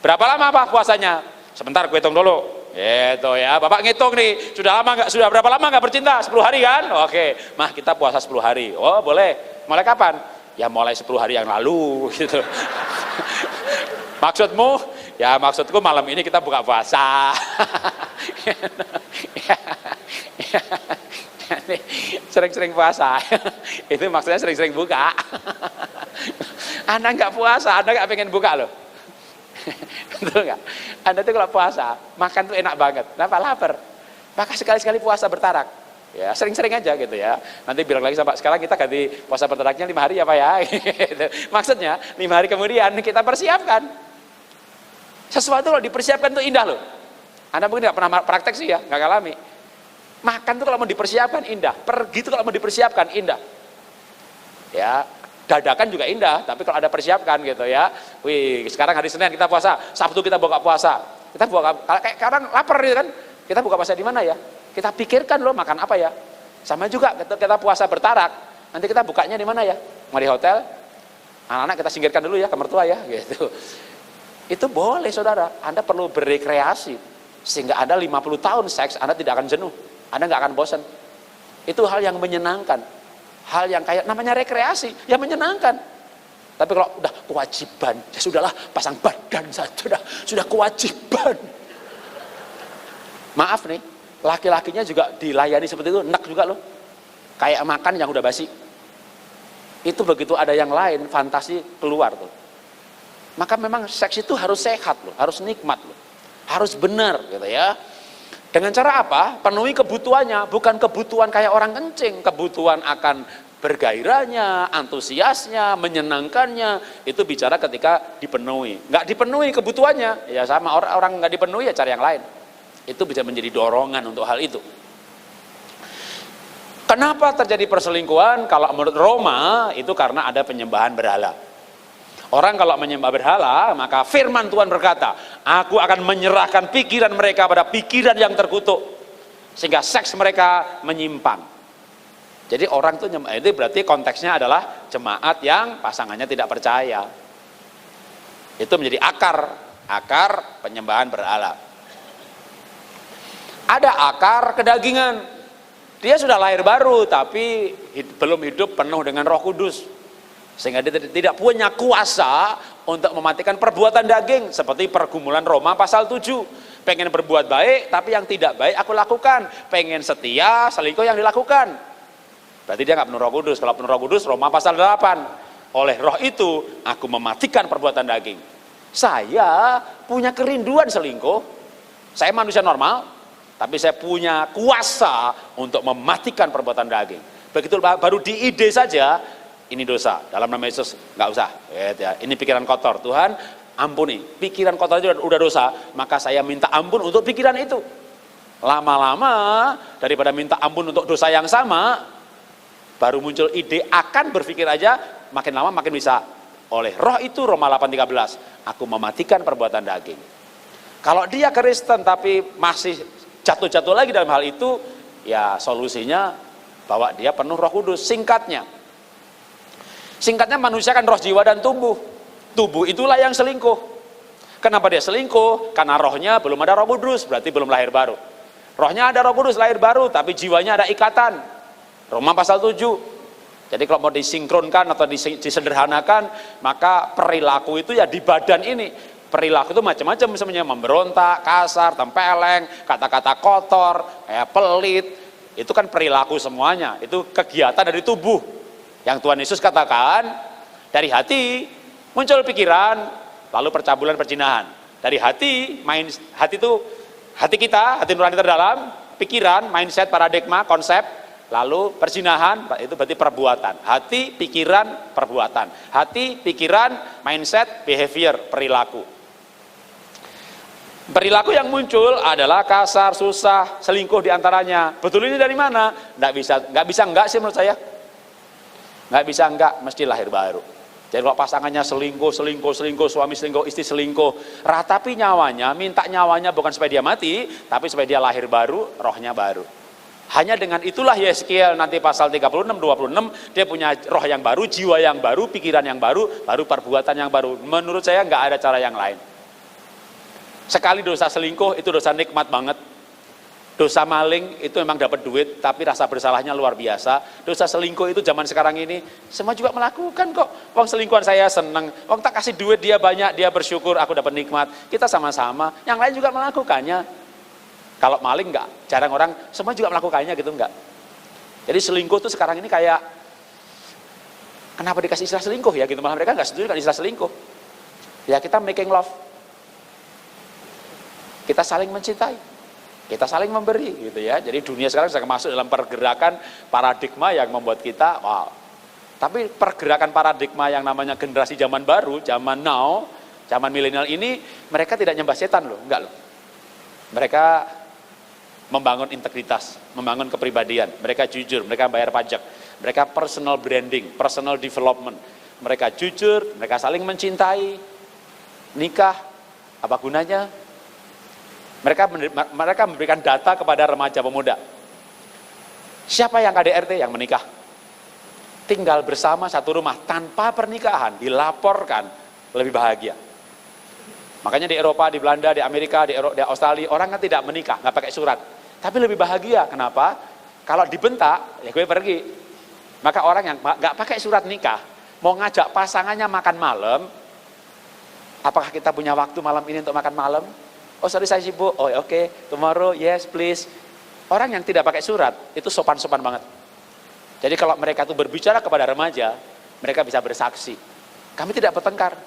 Berapa lama Pak puasanya? Sebentar gue hitung dulu. Itu ya, Bapak ngitung nih, sudah berapa lama nggak bercinta? 10 hari kan? Oke, Mah kita puasa 10 hari. Oh boleh, mulai kapan? Ya mulai 10 hari yang lalu gitu. Maksudmu? Ya maksudku malam ini kita buka puasa. Sering-sering puasa. Itu maksudnya sering-sering buka. Anda nggak puasa, Anda nggak pengen buka loh. Betul nggak? Anda tuh kalau puasa makan tuh enak banget. Kenapa? Lapar. Maka sekali-sekali puasa bertarak. Ya sering-sering aja gitu ya. Nanti bilang lagi sama sekarang kita ganti puasa bertaraknya 5 hari ya Pak ya. Gitu. Maksudnya 5 hari kemudian kita persiapkan. Sesuatu kalau dipersiapkan tuh indah loh. Anda mungkin nggak pernah praktek sih ya, nggak alami. Makan tuh kalau mau dipersiapkan indah. Pergi tuh kalau mau dipersiapkan indah. Ya. Dadakan juga indah, tapi kalau ada persiapkan gitu ya. Wih, sekarang hari Senin kita puasa, Sabtu kita buka puasa. Kita buka kayak sekarang lapar gitu kan. Kita buka puasa di mana ya? Kita pikirkan loh makan apa ya. Sama juga kita puasa bertarak. Nanti kita bukanya di mana ya? Mau di hotel? Anak-anak kita singkirkan dulu ya ke mertua ya gitu. Itu boleh Saudara. Anda perlu berekreasi sehingga Anda 50 tahun seks Anda tidak akan jenuh. Anda nggak akan bosan. Itu hal yang menyenangkan. Hal yang kayak namanya rekreasi, yang menyenangkan. Tapi kalau udah kewajiban, ya sudahlah pasang badan saja, sudah kewajiban. Maaf nih, laki-lakinya juga dilayani seperti itu, enak juga loh. Kayak makan yang udah basi. Itu begitu ada yang lain, fantasi keluar tuh. Maka memang seks itu harus sehat loh, harus nikmat loh. Harus benar gitu ya. Dengan cara apa? Penuhi kebutuhannya, bukan kebutuhan kayak orang kencing, kebutuhan akan bergairahnya, antusiasnya, menyenangkannya, itu bicara ketika dipenuhi. Nggak dipenuhi kebutuhannya, ya sama orang nggak dipenuhi ya cari yang lain. Itu bisa menjadi dorongan untuk hal itu. Kenapa terjadi perselingkuhan? Kalau menurut Roma, itu karena ada penyembahan berhala. Orang kalau menyembah berhala, maka firman Tuhan berkata, Aku akan menyerahkan pikiran mereka pada pikiran yang terkutuk, sehingga seks mereka menyimpang. Jadi orang itu berarti konteksnya adalah jemaat yang pasangannya tidak percaya. Itu menjadi akar penyembahan berhala. Ada akar kedagingan. Dia sudah lahir baru tapi belum hidup penuh dengan Roh Kudus. Sehingga dia tidak punya kuasa untuk mematikan perbuatan daging, seperti pergumulan Roma pasal 7. Pengen berbuat baik tapi yang tidak baik aku lakukan. Pengen setia, selingkuh yang dilakukan. Berarti dia nggak penuh Roh Kudus. Kalau penuh Roh Kudus, Roma pasal 8. Oleh roh itu aku mematikan perbuatan daging. Saya punya kerinduan selingkuh. Saya manusia normal, tapi saya punya kuasa untuk mematikan perbuatan daging. Begitu baru di ide saja, ini dosa, dalam nama Yesus nggak usah, ini pikiran kotor, Tuhan ampuni, pikiran kotor itu udah dosa, maka saya minta ampun untuk pikiran itu. Lama-lama daripada minta ampun untuk dosa yang sama, baru muncul ide akan berpikir aja, makin lama makin bisa. Oleh roh itu, Roma 8:13, aku mematikan perbuatan daging. Kalau dia Kristen tapi masih jatuh-jatuh lagi dalam hal itu, ya solusinya bawa dia penuh Roh Kudus. Singkatnya manusia kan roh, jiwa, dan tubuh. Tubuh itulah yang selingkuh. Kenapa dia selingkuh? Karena rohnya belum ada Roh Kudus, berarti belum lahir baru. Rohnya ada Roh Kudus, lahir baru, tapi jiwanya ada ikatan. Roma pasal 7. Jadi kalau mau disinkronkan atau disederhanakan, maka perilaku itu ya di badan ini. Perilaku itu macam-macam, misalnya memberontak, kasar, tempeleng, kata-kata kotor, pelit. Itu kan perilaku semuanya. Itu kegiatan dari tubuh. Yang Tuhan Yesus katakan, dari hati muncul pikiran, lalu percabulan, perzinahan. Dari hati, hati kita, hati nurani terdalam, pikiran, mindset, paradigma, konsep, lalu perzinahan, itu berarti perbuatan. Hati, pikiran, perbuatan. Hati, pikiran, mindset, behavior, perilaku. Perilaku yang muncul adalah kasar, susah, selingkuh diantaranya. Betul ini dari mana? Nggak bisa enggak sih menurut saya. Nggak bisa enggak, mesti lahir baru. Jadi kalau pasangannya selingkuh, suami selingkuh, istri selingkuh, ratapi nyawanya, minta nyawanya bukan supaya dia mati, tapi supaya dia lahir baru, rohnya baru. Hanya dengan itulah Yeskiel nanti pasal 36-26, dia punya roh yang baru, jiwa yang baru, pikiran yang baru, baru perbuatan yang baru. Menurut saya nggak ada cara yang lain. Sekali dosa selingkuh, itu dosa nikmat banget. Dosa maling itu memang dapat duit, tapi rasa bersalahnya luar biasa. Dosa selingkuh itu zaman sekarang ini semua juga melakukan kok. Wong selingkuhan saya seneng, wong tak kasih duit dia banyak, dia bersyukur aku dapat nikmat. Kita sama-sama, yang lain juga melakukannya. Kalau maling enggak, jarang orang semua juga melakukannya gitu enggak. Jadi selingkuh itu sekarang ini kayak, kenapa dikasih istilah selingkuh ya gitu, malah mereka enggak setuju dengan istilah selingkuh. Ya kita making love, kita saling mencintai. Kita saling memberi gitu ya. Jadi dunia sekarang sedang masuk dalam pergerakan paradigma yang membuat kita wow. Tapi pergerakan paradigma yang namanya generasi zaman baru, zaman now, zaman milenial ini, mereka tidak nyembah setan loh, enggak loh. Mereka membangun integritas, membangun kepribadian, mereka jujur, mereka bayar pajak, mereka personal branding, personal development. Mereka jujur, mereka saling mencintai. Nikah apa gunanya? Mereka memberikan data kepada remaja pemuda. Siapa yang KDRT? Yang menikah. Tinggal bersama satu rumah tanpa pernikahan, dilaporkan lebih bahagia. Makanya di Eropa, di Belanda, di Amerika, di Australia, orang kan tidak menikah, nggak pakai surat. Tapi lebih bahagia. Kenapa? Kalau dibentak, ya gue pergi. Maka orang yang nggak pakai surat nikah, mau ngajak pasangannya makan malam, apakah kita punya waktu malam ini untuk makan malam? Oh sorry saya sibuk, oh oke, tomorrow, yes please. Orang yang tidak pakai surat, itu sopan-sopan banget. Jadi kalau mereka itu berbicara kepada remaja, mereka bisa bersaksi. Kami tidak bertengkar,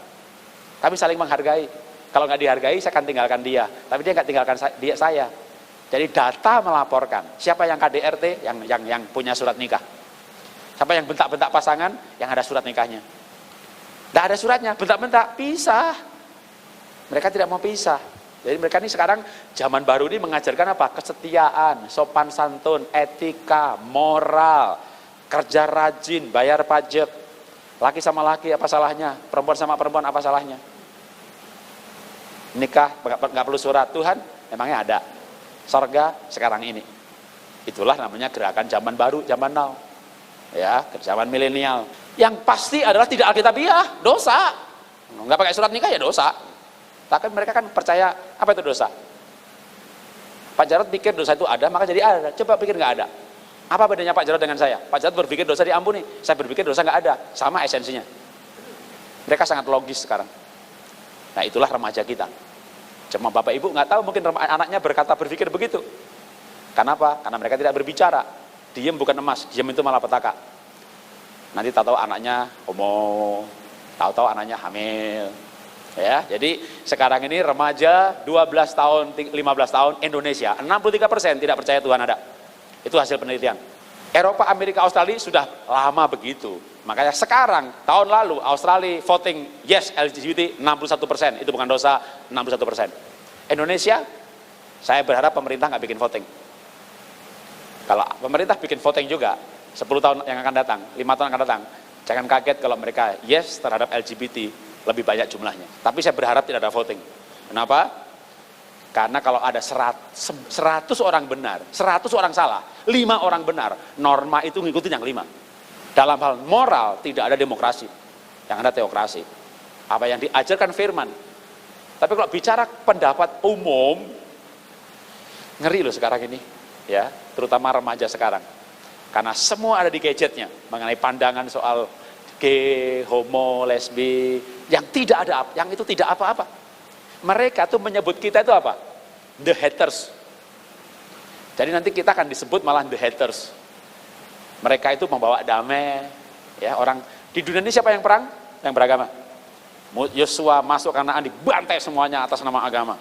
kami saling menghargai. Kalau nggak dihargai, saya akan tinggalkan dia. Tapi dia nggak tinggalkan saya. Jadi data melaporkan, siapa yang KDRT, yang punya surat nikah. Siapa yang bentak-bentak pasangan, yang ada surat nikahnya. Nggak ada suratnya, bentak-bentak, pisah. Mereka tidak mau pisah. Jadi mereka ini sekarang zaman baru ini mengajarkan apa? Kesetiaan, sopan santun, etika, moral, kerja rajin, bayar pajak. Laki sama laki apa salahnya? Perempuan sama perempuan apa salahnya? Nikah nggak perlu surat. Tuhan emangnya ada. Sorga sekarang ini. Itulah namanya gerakan zaman baru, zaman now. Ya, zaman milenial. Yang pasti adalah tidak alkitabiah, dosa. Nggak pakai surat nikah ya dosa. Tapi mereka kan percaya apa itu dosa. Pak Jarod pikir dosa itu ada, maka jadi ada. Coba pikir nggak ada. Apa bedanya Pak Jarod dengan saya? Pak Jarod berpikir dosa diampuni, saya berpikir dosa nggak ada. Sama esensinya. Mereka sangat logis sekarang. Nah itulah remaja kita. Cuma bapak ibu nggak tahu, mungkin anaknya berpikir begitu. Kenapa? Karena mereka tidak berbicara. Diam bukan emas, diam itu malah petaka. Nanti tahu-tahu anaknya homo, tahu-tahu anaknya hamil. Ya, jadi sekarang ini remaja 12 tahun, 15 tahun Indonesia, 63% tidak percaya Tuhan ada. Itu hasil penelitian. Eropa, Amerika, Australia sudah lama begitu. Makanya sekarang, tahun lalu Australia voting yes LGBT 61%, itu bukan dosa, 61%. Indonesia, saya berharap pemerintah nggak bikin voting. Kalau pemerintah bikin voting juga, 10 tahun yang akan datang, 5 tahun akan datang, jangan kaget kalau mereka yes terhadap LGBT lebih banyak jumlahnya. Tapi saya berharap tidak ada voting. Kenapa? Karena kalau ada 100 orang benar, 100 orang salah, 5 orang benar, norma itu ngikutin yang 5. Dalam hal moral tidak ada demokrasi, yang ada teokrasi. Apa yang diajarkan firman. Tapi kalau bicara pendapat umum, ngeri loh sekarang ini, ya, terutama remaja sekarang. Karena semua ada di gadgetnya mengenai pandangan soal gay, homo, lesbi, yang tidak ada, yang itu tidak apa-apa. Mereka tuh menyebut kita itu apa? The haters. Jadi nanti kita akan disebut malah the haters. Mereka itu membawa damai, ya, orang di dunia ini siapa yang perang? Yang beragama. Yosua masuk Kanaan dibantai semuanya atas nama agama.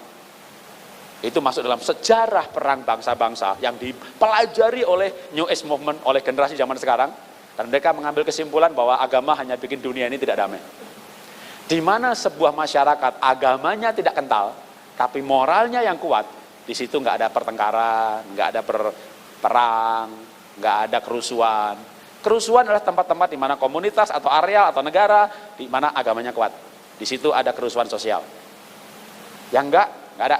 Itu masuk dalam sejarah perang bangsa-bangsa yang dipelajari oleh New Age Movement, oleh generasi zaman sekarang. Dan mereka mengambil kesimpulan bahwa agama hanya bikin dunia ini tidak damai. Di mana sebuah masyarakat agamanya tidak kental, tapi moralnya yang kuat, di situ nggak ada pertengkaran, nggak ada perang, nggak ada kerusuhan. Kerusuhan adalah tempat-tempat di mana komunitas atau area atau negara di mana agamanya kuat. Di situ ada kerusuhan sosial. Yang nggak ada.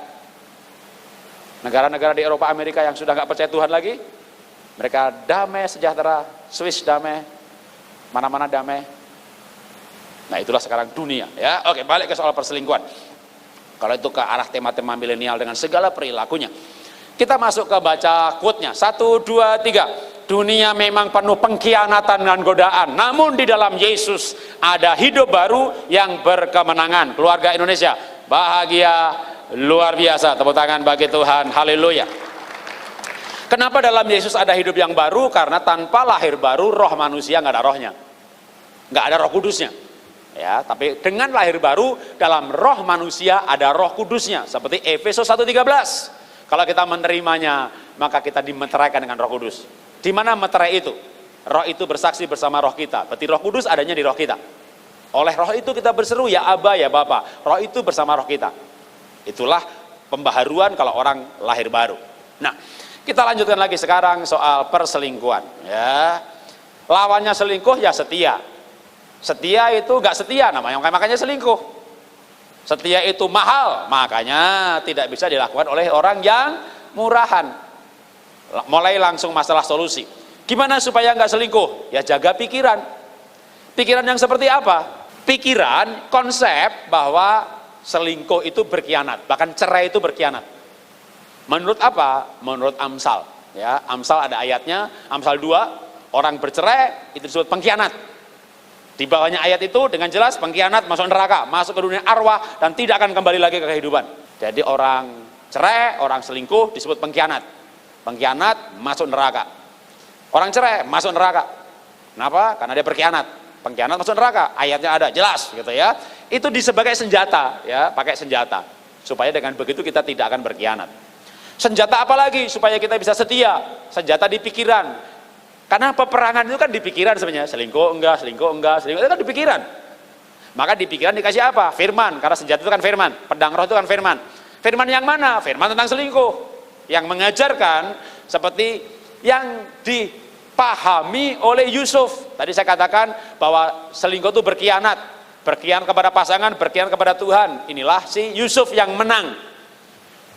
Negara-negara di Eropa, Amerika yang sudah nggak percaya Tuhan lagi, mereka damai, sejahtera. Swiss damai, mana-mana damai. Nah itulah sekarang dunia, ya. Oke, balik ke soal perselingkuhan. Kalau itu ke arah tema-tema milenial dengan segala perilakunya, kita masuk ke baca quote-nya. 1, 2, 3. Dunia memang penuh pengkhianatan dan godaan, namun di dalam Yesus ada hidup baru yang berkemenangan. Keluarga Indonesia bahagia luar biasa. Tepuk tangan bagi Tuhan, haleluya. Kenapa dalam Yesus ada hidup yang baru? Karena tanpa lahir baru roh manusia nggak ada rohnya, nggak ada roh kudusnya. Ya, tapi dengan lahir baru dalam roh manusia ada roh kudusnya. Seperti Efesus 1:13. Kalau kita menerimanya, maka kita dimeteraikan dengan roh kudus. Di mana meterai itu? Roh itu bersaksi bersama roh kita. Berarti roh kudus adanya di roh kita. Oleh roh itu kita berseru, ya Aba, ya Bapa. Roh itu bersama roh kita. Itulah pembaharuan kalau orang lahir baru. Nah, kita lanjutkan lagi sekarang soal perselingkuhan. Ya, lawannya selingkuh ya setia. Setia itu nggak setia namanya, makanya selingkuh. Setia itu mahal, makanya tidak bisa dilakukan oleh orang yang murahan. Mulai langsung masalah solusi. Gimana supaya nggak selingkuh? Ya jaga pikiran. Pikiran yang seperti apa? Pikiran konsep bahwa selingkuh itu berkhianat, bahkan cerai itu berkhianat. Menurut apa? Menurut Amsal. Ya, Amsal ada ayatnya, Amsal 2, orang bercerai itu disebut pengkhianat. Di bawahnya ayat itu dengan jelas pengkhianat masuk neraka, masuk ke dunia arwah dan tidak akan kembali lagi ke kehidupan. Jadi orang cerai, orang selingkuh disebut pengkhianat. Pengkhianat masuk neraka. Orang cerai masuk neraka. Kenapa? Karena dia berkhianat. Pengkhianat masuk neraka. Ayatnya ada jelas gitu ya. Itu sebagai senjata ya, pakai senjata. Supaya dengan begitu kita tidak akan berkhianat. Senjata apa lagi supaya kita bisa setia? Senjata di pikiran. Karena peperangan itu kan di pikiran sebenarnya. Selingkuh enggak, selingkuh enggak, selingkuh itu kan di pikiran. Maka di pikiran dikasih apa? Firman. Karena senjata itu kan firman. Pedang roh itu kan firman. Firman yang mana? Firman tentang selingkuh. Yang mengajarkan seperti yang dipahami oleh Yusuf. Tadi saya katakan bahwa selingkuh itu berkhianat. berkhianat kepada pasangan, berkhianat kepada Tuhan. Inilah si Yusuf yang menang.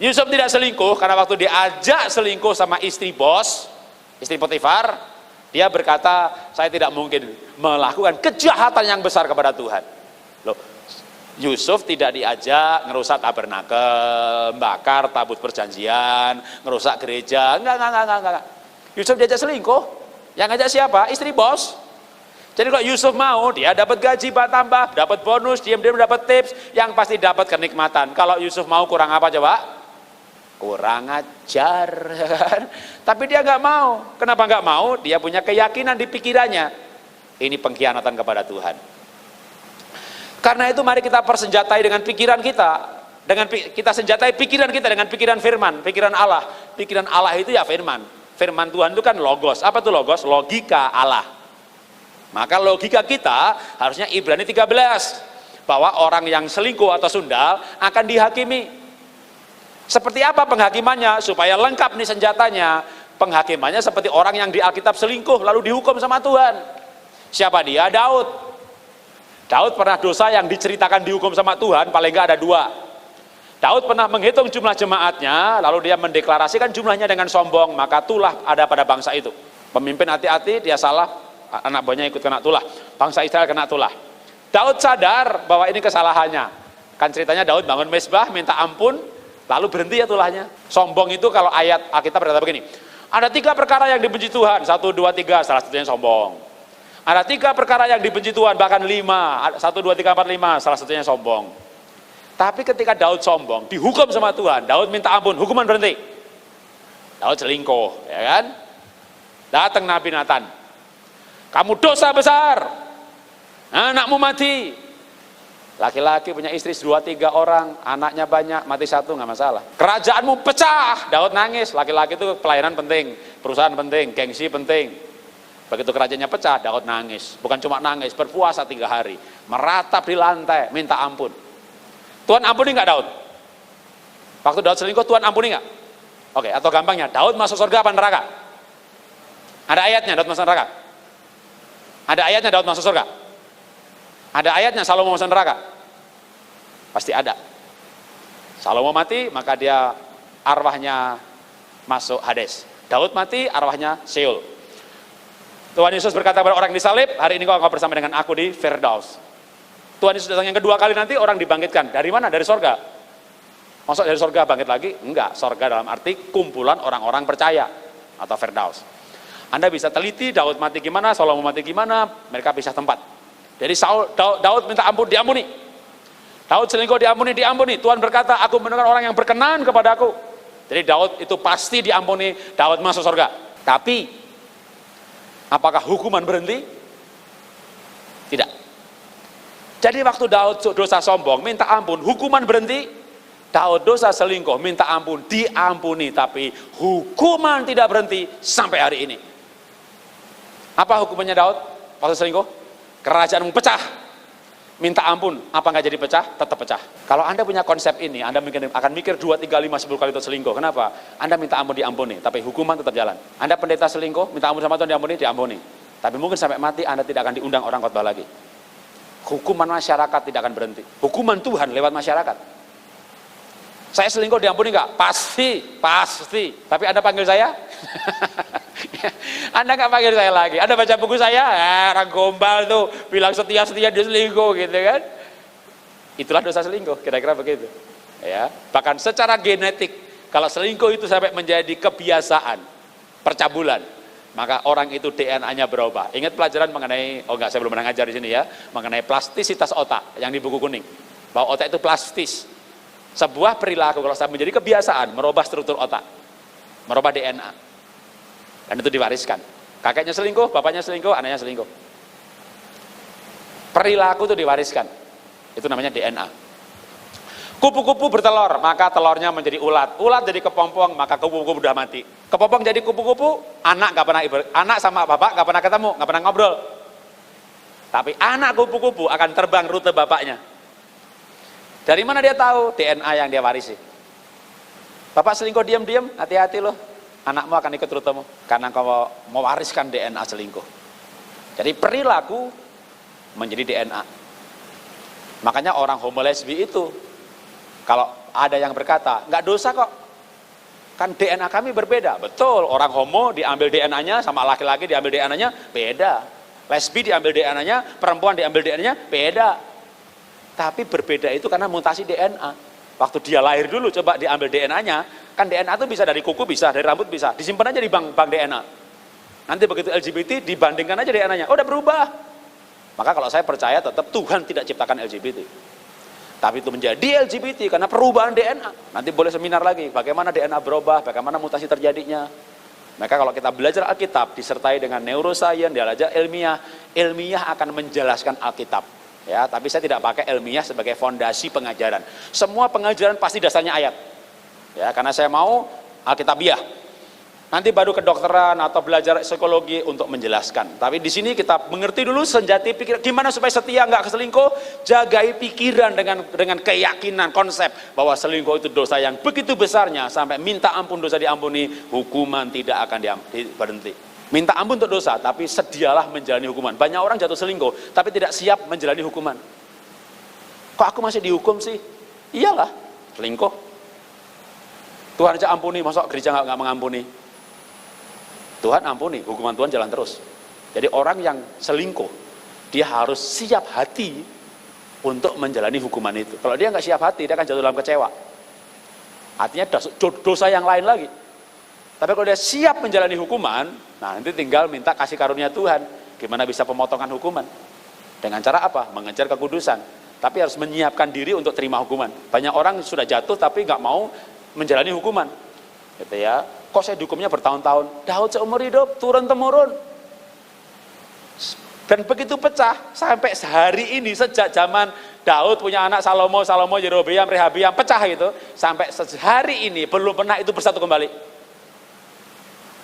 Yusuf tidak selingkuh karena waktu diajak selingkuh sama istri bos, istri Potifar, dia berkata, saya tidak mungkin melakukan kejahatan yang besar kepada Tuhan. Loh, Yusuf tidak diajak ngerusak tabernakel, bakar tabut perjanjian, ngerusak gereja, enggak. Yusuf diajak selingkuh, yang ngajak siapa? Istri bos. Jadi kalau Yusuf mau, dia dapat gaji tambah, dapat bonus, diam-diam dapat tips, yang pasti dapat kenikmatan. Kalau Yusuf mau kurang apa coba? Kurang ajar. Tapi dia nggak mau. Kenapa nggak mau? Dia punya keyakinan di pikirannya. Ini pengkhianatan kepada Tuhan. Karena itu mari kita persenjatai dengan pikiran kita. Kita senjatai pikiran kita dengan pikiran firman, pikiran Allah. Pikiran Allah itu ya firman. Firman Tuhan itu kan logos. Apa itu logos? Logika Allah. Maka logika kita harusnya Ibrani 13 bahwa orang yang selingkuh atau sundal akan dihakimi. Seperti apa penghakimannya? Supaya lengkap nih senjatanya. Penghakimannya seperti orang yang di Alkitab selingkuh lalu dihukum sama Tuhan. Siapa dia? Daud. Daud pernah dosa yang diceritakan dihukum sama Tuhan paling enggak ada 2. Daud pernah menghitung jumlah jemaatnya, lalu dia mendeklarasikan jumlahnya dengan sombong, maka tulah ada pada bangsa itu. Pemimpin hati-hati, dia salah, anak buahnya ikut kena tulah, bangsa Israel kena tulah. Daud sadar bahwa ini kesalahannya. Kan ceritanya Daud bangun mezbah, minta ampun, lalu berhenti ya tulahnya. Sombong itu kalau ayat Alkitab berkata begini, ada 3 perkara yang dibenci Tuhan, 1, 2, 3, salah satunya sombong. Ada 3 perkara yang dibenci Tuhan, bahkan 5, 1, 2, 3, 4, 5, salah satunya sombong. Tapi ketika Daud sombong, dihukum sama Tuhan, Daud minta ampun, hukuman berhenti. Daud selingkuh, ya kan? Datang Nabi Nathan, kamu dosa besar, anakmu mati. Laki-laki punya istri 2-3 orang, anaknya banyak, mati 1 nggak masalah. Kerajaanmu pecah, Daud nangis. Laki-laki itu pelayanan penting, perusahaan penting, gengsi penting. Begitu kerajaannya pecah, Daud nangis. Bukan cuma nangis, berpuasa 3 hari, meratap di lantai, minta ampun. Tuhan ampuni nggak Daud? Waktu Daud selingkuh, Tuhan ampuni nggak? Oke, atau gampangnya, Daud masuk surga apa neraka? Ada ayatnya Daud masuk neraka? Ada ayatnya Daud masuk surga? Ada ayatnya Salomo masuk neraka? Pasti ada. Salomo mati, maka dia arwahnya masuk Hades. Daud mati, arwahnya Seol. Tuhan Yesus berkata kepada orang disalib, hari ini kau bersama dengan aku di Firdaus. Tuhan Yesus datang yang kedua kali nanti, orang dibangkitkan. Dari mana? Dari sorga. Maksud dari sorga bangkit lagi? Enggak, sorga dalam arti kumpulan orang-orang percaya atau Firdaus. Anda bisa teliti Daud mati gimana, Salomo mati gimana, mereka pisah tempat. Jadi Daud minta ampun, diampuni. Daud selingkuh, diampuni. Tuhan berkata, aku mendengar orang yang berkenan kepada aku. Jadi Daud itu pasti diampuni, Daud masuk surga. Tapi, apakah hukuman berhenti? Tidak. Jadi waktu Daud dosa sombong, minta ampun, hukuman berhenti. Daud dosa selingkuh, minta ampun, diampuni. Tapi hukuman tidak berhenti sampai hari ini. Apa hukumannya Daud waktu selingkuh? Kerajaanmu pecah. Minta ampun, apa nggak jadi pecah? Tetap pecah. Kalau Anda punya konsep ini, Anda akan mikir 2, 3, 5, 10 kali itu selingkuh. Kenapa? Anda minta ampun diampuni, tapi hukuman tetap jalan. Anda pendeta selingkuh, minta ampun sama Tuhan diampuni. Tapi mungkin sampai mati Anda tidak akan diundang orang khotbah lagi. Hukuman masyarakat tidak akan berhenti. Hukuman Tuhan lewat masyarakat. Saya selingkuh diampuni nggak? Pasti. Tapi Anda panggil saya? Anda nggak panggil saya lagi. Anda baca buku saya, orang gombal tuh bilang setia dia selingkuh gitu kan? Itulah dosa selingkuh, kira-kira begitu. Ya, bahkan secara genetik, kalau selingkuh itu sampai menjadi kebiasaan, percabulan, maka orang itu DNA-nya berubah. Ingat pelajaran mengenai, saya belum pernah ngajar di sini ya, mengenai plastisitas otak yang di buku kuning, bahwa otak itu plastis. Sebuah perilaku kalau sampai menjadi kebiasaan, merubah struktur otak, merubah DNA, dan itu diwariskan. Kakeknya selingkuh, bapaknya selingkuh, anaknya selingkuh. Perilaku itu diwariskan, itu namanya DNA. Kupu-kupu bertelur, maka telurnya menjadi ulat. Ulat jadi kepompong, maka kupu-kupu udah mati. Kepompong jadi kupu-kupu, anak sama bapak nggak pernah ketemu, nggak pernah ngobrol. Tapi anak kupu-kupu akan terbang rute bapaknya. Dari mana dia tahu? DNA yang dia warisi. Bapak selingkuh diam-diam, hati-hati loh. Anakmu akan ikut rutemu, karena kau mewariskan DNA selingkuh. Jadi perilaku menjadi DNA. Makanya orang homo lesbi itu, kalau ada yang berkata, nggak dosa kok, kan DNA kami berbeda. Betul, orang homo diambil DNA-nya sama laki-laki diambil DNA-nya beda. Lesbi diambil DNA-nya, perempuan diambil DNA-nya beda. Tapi berbeda itu karena mutasi DNA. Waktu dia lahir dulu coba diambil DNA-nya, kan DNA itu bisa dari kuku, bisa dari rambut, bisa disimpan aja di bank DNA. Nanti begitu LGBT dibandingkan aja DNA-nya, udah berubah. Maka kalau saya percaya tetap Tuhan tidak ciptakan LGBT. Tapi itu menjadi LGBT karena perubahan DNA. Nanti boleh seminar lagi, bagaimana DNA berubah, bagaimana mutasi terjadinya. Maka kalau kita belajar Alkitab disertai dengan neuroscience, belajar ilmiah, ilmiah akan menjelaskan Alkitab. Ya, tapi saya tidak pakai ilmiah sebagai fondasi pengajaran. Semua pengajaran pasti dasarnya ayat. Ya, karena saya mau Alkitabiah. Nanti baru kedokteran atau belajar psikologi untuk menjelaskan. Tapi di sini kita mengerti dulu senjati pikiran. Gimana supaya setia, nggak keselingkuh? Jagai pikiran dengan keyakinan, konsep bahwa selingkuh itu dosa yang begitu besarnya sampai minta ampun dosa diampuni, hukuman tidak akan berhenti. Minta ampun untuk dosa, tapi sedialah menjalani hukuman. Banyak orang jatuh selingkuh, tapi tidak siap menjalani hukuman. Kok aku masih dihukum sih? Iyalah, selingkuh. Tuhan aja ampuni, masa gereja nggak mengampuni? Tuhan ampuni, hukuman Tuhan jalan terus. Jadi orang yang selingkuh, dia harus siap hati untuk menjalani hukuman itu. Kalau dia nggak siap hati, dia akan jatuh dalam kecewa. Artinya dosa yang lain lagi. Tapi kalau dia siap menjalani hukuman, nah nanti tinggal minta kasih karunia Tuhan. Gimana bisa pemotongan hukuman? Dengan cara apa? Mengejar kekudusan. Tapi harus menyiapkan diri untuk terima hukuman. Banyak orang sudah jatuh tapi nggak mau menjalani hukuman. Gitu ya. Kok saya dihukumnya bertahun-tahun? Daud seumur hidup, turun-temurun. Dan begitu pecah, sampai sehari ini, sejak zaman Daud punya anak Salomo, Yerobeam, Rehabiam, pecah gitu. Sampai sehari ini, belum pernah itu bersatu kembali.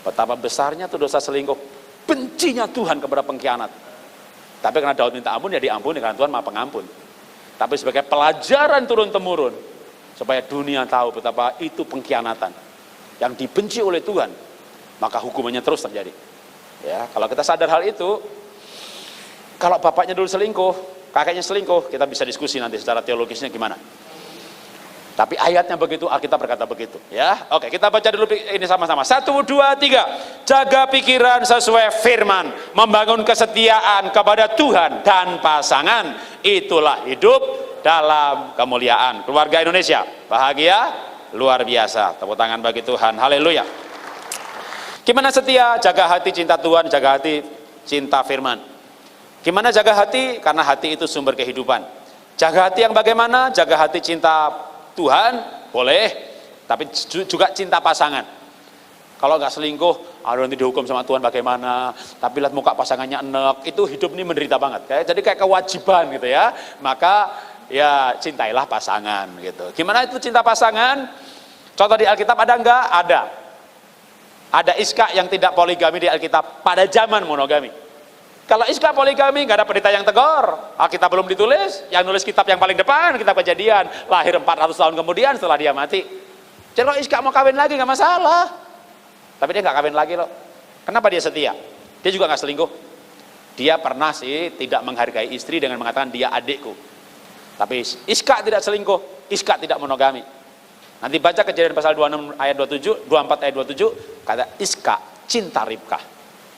Betapa besarnya itu dosa selingkuh. Bencinya Tuhan kepada pengkhianat. Tapi karena Daud minta ampun, ya diampuni, karena Tuhan Maha Pengampun. Tapi sebagai pelajaran turun-temurun, supaya dunia tahu betapa itu pengkhianatan yang dibenci oleh Tuhan, maka hukumannya terus terjadi. Ya, kalau kita sadar hal itu, kalau bapaknya dulu selingkuh, kakeknya selingkuh, kita bisa diskusi nanti secara teologisnya gimana. Tapi ayatnya begitu, Alkitab berkata begitu. Ya, oke, kita baca dulu ini sama-sama. 1, 2, 3. Jaga pikiran sesuai firman, membangun kesetiaan kepada Tuhan dan pasangan. Itulah hidup dalam kemuliaan. Keluarga Indonesia, bahagia luar biasa. Tepuk tangan bagi Tuhan. Haleluya. Gimana setia? Jaga hati cinta Tuhan, jaga hati cinta firman. Gimana jaga hati? Karena hati itu sumber kehidupan. Jaga hati yang bagaimana? Jaga hati cinta Tuhan, boleh. Tapi juga cinta pasangan. Kalau nggak selingkuh, nanti dihukum sama Tuhan bagaimana? Tapi lihat muka pasangannya enek, itu hidup ini menderita banget. Jadi kayak kewajiban gitu ya. Maka ya cintailah pasangan gitu. Gimana itu cinta pasangan? Contoh di Alkitab ada enggak? Ada. Ada Iska yang tidak poligami di Alkitab pada zaman monogami. Kalau Iska poligami nggak ada pendeta yang tegur. Alkitab belum ditulis, yang nulis kitab yang paling depan, kitab Kejadian, lahir 400 tahun kemudian setelah dia mati. Jadi kalau Iska mau kawin lagi nggak masalah. Tapi dia nggak kawin lagi loh. Kenapa dia setia? Dia juga nggak selingkuh. Dia pernah sih tidak menghargai istri dengan mengatakan dia adikku. Tapi Iska tidak selingkuh, Iska tidak monogami. Nanti baca Kejadian pasal 26 ayat 27, 24 ayat 27, kata Iska cinta Ribkah.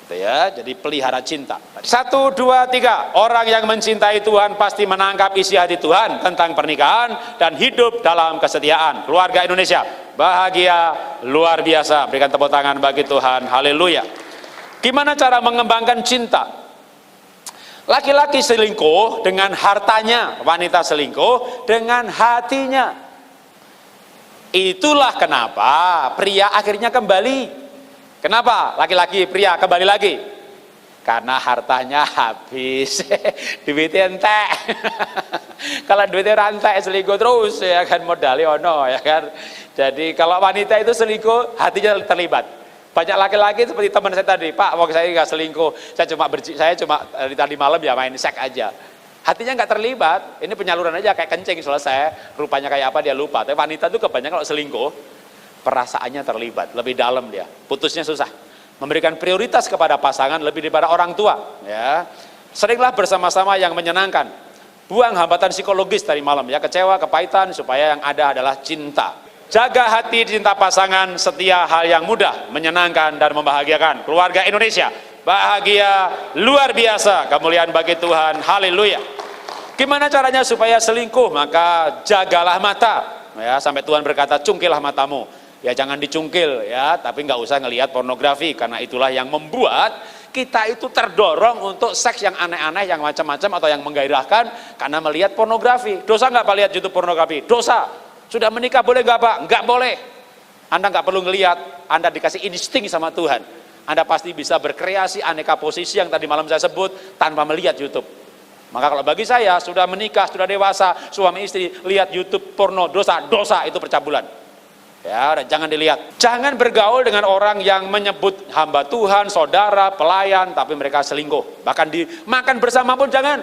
Gitu ya, jadi pelihara cinta. 1, 2, 3. Orang yang mencintai Tuhan pasti menangkap isi hati Tuhan tentang pernikahan dan hidup dalam kesetiaan. Keluarga Indonesia, bahagia luar biasa. Berikan tepuk tangan bagi Tuhan. Haleluya. Gimana cara mengembangkan cinta? Laki-laki selingkuh dengan hartanya, wanita selingkuh dengan hatinya. Itulah kenapa pria akhirnya kembali. Kenapa laki-laki pria kembali lagi? Karena hartanya habis. Duitnya entek. Kalau duitnya rantai selingkuh terus ya kan, modalnya ono ya kan. Jadi kalau wanita itu selingkuh, hatinya terlibat. Banyak laki-laki seperti teman saya tadi, Pak, waktu saya nggak selingkuh, saya cuma tadi malam ya main seks aja. Hatinya nggak terlibat, ini penyaluran aja kayak kencing selesai, rupanya kayak apa dia lupa. Tapi wanita itu kebanyakan kalau selingkuh, perasaannya terlibat, lebih dalam dia, putusnya susah. Memberikan prioritas kepada pasangan lebih daripada orang tua. Ya, seringlah bersama-sama yang menyenangkan. Buang hambatan psikologis tadi malam ya, kecewa, kepahitan, supaya yang ada adalah cinta. Jaga hati cinta pasangan, setia hal yang mudah, menyenangkan dan membahagiakan. Keluarga Indonesia bahagia luar biasa, kemuliaan bagi Tuhan, haleluya. Gimana caranya supaya selingkuh? Maka jagalah mata ya, sampai Tuhan berkata cungkilah matamu. Ya jangan dicungkil ya, tapi nggak usah ngelihat pornografi, karena itulah yang membuat kita itu terdorong untuk seks yang aneh-aneh, yang macam-macam atau yang menggairahkan karena melihat pornografi. Dosa nggak Pak lihat YouTube pornografi? Dosa. Sudah menikah boleh nggak Pak? Nggak boleh. Anda nggak perlu ngelihat, Anda dikasih insting sama Tuhan. Anda pasti bisa berkreasi aneka posisi yang tadi malam saya sebut tanpa melihat YouTube. Maka kalau bagi saya, sudah menikah, sudah dewasa, suami istri, lihat YouTube porno, dosa itu percabulan. Ya, dan jangan dilihat. Jangan bergaul dengan orang yang menyebut hamba Tuhan, saudara, pelayan, tapi mereka selingkuh. Bahkan makan bersama pun jangan.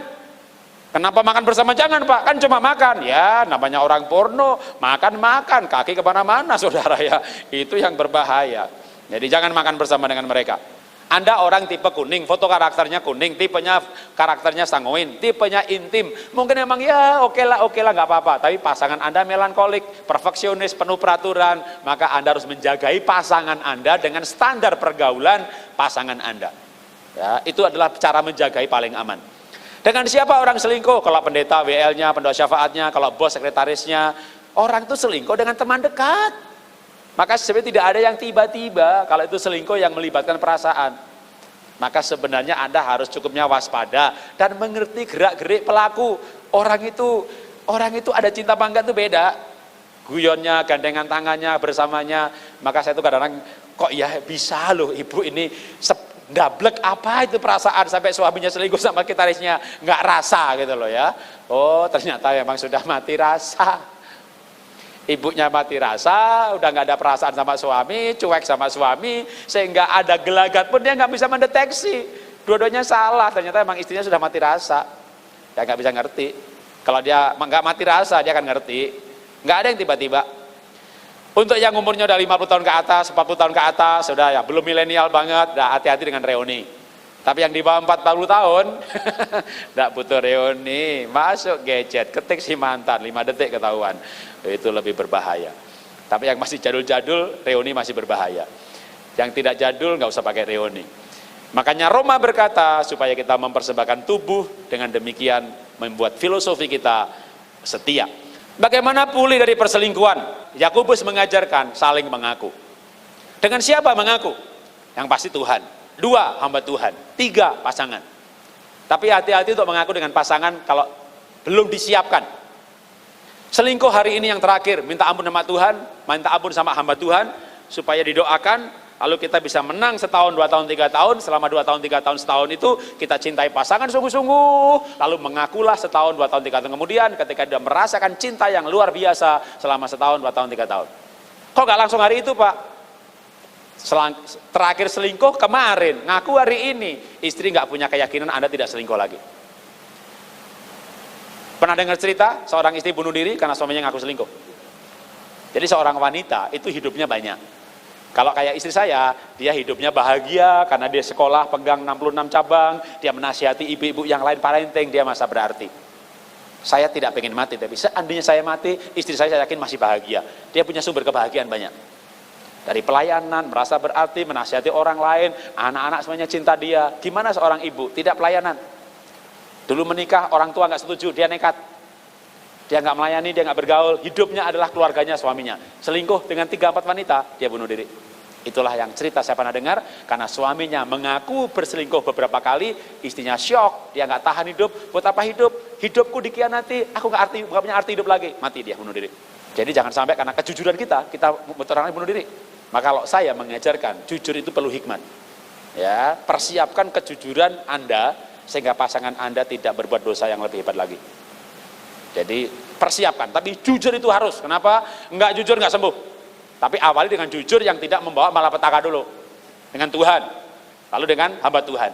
Kenapa makan bersama? Jangan Pak, kan cuma makan. Ya, namanya orang porno, makan, kaki kemana-mana saudara ya. Itu yang berbahaya. Jadi jangan makan bersama dengan mereka. Anda orang tipe kuning, foto karakternya kuning, tipenya karakternya sanguin, tipenya intim. Mungkin memang ya oke lah nggak apa-apa. Tapi pasangan Anda melankolik, perfeksionis, penuh peraturan, maka Anda harus menjagai pasangan Anda dengan standar pergaulan pasangan Anda. Ya, itu adalah cara menjagai paling aman. Dengan siapa orang selingkuh? Kalau pendeta WL-nya, pendoa syafaatnya, kalau bos sekretarisnya, orang itu selingkuh dengan teman dekat. Maka sebenarnya tidak ada yang tiba-tiba kalau itu selingkuh yang melibatkan perasaan. Maka sebenarnya Anda harus cukupnya waspada dan mengerti gerak-gerik pelaku. Orang itu ada cinta apa enggak itu beda. Guyonnya, gandengan tangannya, bersamanya. Maka saya itu kadang-kadang kok ya bisa loh ibu ini dablek apa itu perasaan sampai suaminya selingkuh sama gitarisnya nggak rasa gitu loh ya. Oh ternyata memang sudah mati rasa. Ibunya mati rasa, udah nggak ada perasaan sama suami, cuek sama suami, sehingga ada gelagat pun dia nggak bisa mendeteksi. Dua-duanya salah, ternyata emang istrinya sudah mati rasa. Dia nggak bisa ngerti. Kalau dia nggak mati rasa, dia akan ngerti. Nggak ada yang tiba-tiba. Untuk yang umurnya udah 50 tahun ke atas, 40 tahun ke atas, sudah ya belum milenial banget, udah hati-hati dengan reuni. Tapi yang di bawah 40 tahun, enggak butuh reuni, masuk gadget, ketik si mantan, 5 detik ketahuan. Itu lebih berbahaya. Tapi yang masih jadul-jadul, reuni masih berbahaya. Yang tidak jadul, nggak usah pakai reuni. Makanya Roma berkata, supaya kita mempersembahkan tubuh, dengan demikian membuat filosofi kita setia. Bagaimana pulih dari perselingkuhan? Yakobus mengajarkan saling mengaku. Dengan siapa mengaku? Yang pasti Tuhan. 2, hamba Tuhan. 3, pasangan. Tapi hati-hati untuk mengaku dengan pasangan kalau belum disiapkan. Selingkuh hari ini yang terakhir, minta ampun sama Tuhan, minta ampun sama hamba Tuhan, supaya didoakan, lalu kita bisa menang setahun, 2 tahun, 3 tahun, selama 2 tahun, 3 tahun, setahun itu, kita cintai pasangan sungguh-sungguh, lalu mengakulah setahun, 2 tahun, 3 tahun kemudian, ketika dia merasakan cinta yang luar biasa, selama setahun, 2 tahun, 3 tahun. Kok nggak langsung hari itu Pak? Terakhir selingkuh kemarin, ngaku hari ini, istri nggak punya keyakinan Anda tidak selingkuh lagi. Pernah dengar cerita seorang istri bunuh diri karena suaminya ngaku selingkuh? Jadi seorang wanita itu hidupnya banyak. Kalau kayak istri saya, dia hidupnya bahagia karena dia sekolah pegang 66 cabang, dia menasihati ibu-ibu yang lain parenting, dia masa berarti. Saya tidak pengen mati, tapi seandainya saya mati, istri saya yakin masih bahagia. Dia punya sumber kebahagiaan banyak. Dari pelayanan, merasa berarti, menasihati orang lain, anak-anak semuanya cinta dia. Gimana seorang ibu? Tidak pelayanan. Dulu menikah, orang tua nggak setuju, dia nekat. Dia nggak melayani, dia nggak bergaul. Hidupnya adalah keluarganya, suaminya. Selingkuh dengan 3-4 wanita, dia bunuh diri. Itulah yang cerita saya pernah dengar, karena suaminya mengaku berselingkuh beberapa kali, istrinya syok, dia nggak tahan hidup. Buat apa hidup? Hidupku dikhianati, aku nggak punya arti hidup lagi. Mati dia, bunuh diri. Jadi jangan sampai karena kejujuran kita buat orang lain bunuh diri. Maka kalau saya mengajarkan, jujur itu perlu hikmat. Ya, persiapkan kejujuran Anda sehingga pasangan Anda tidak berbuat dosa yang lebih hebat lagi. Jadi persiapkan, tapi jujur itu harus. Kenapa? Enggak jujur enggak sembuh. Tapi awali dengan jujur yang tidak membawa malapetaka dulu. Dengan Tuhan, lalu dengan hamba Tuhan.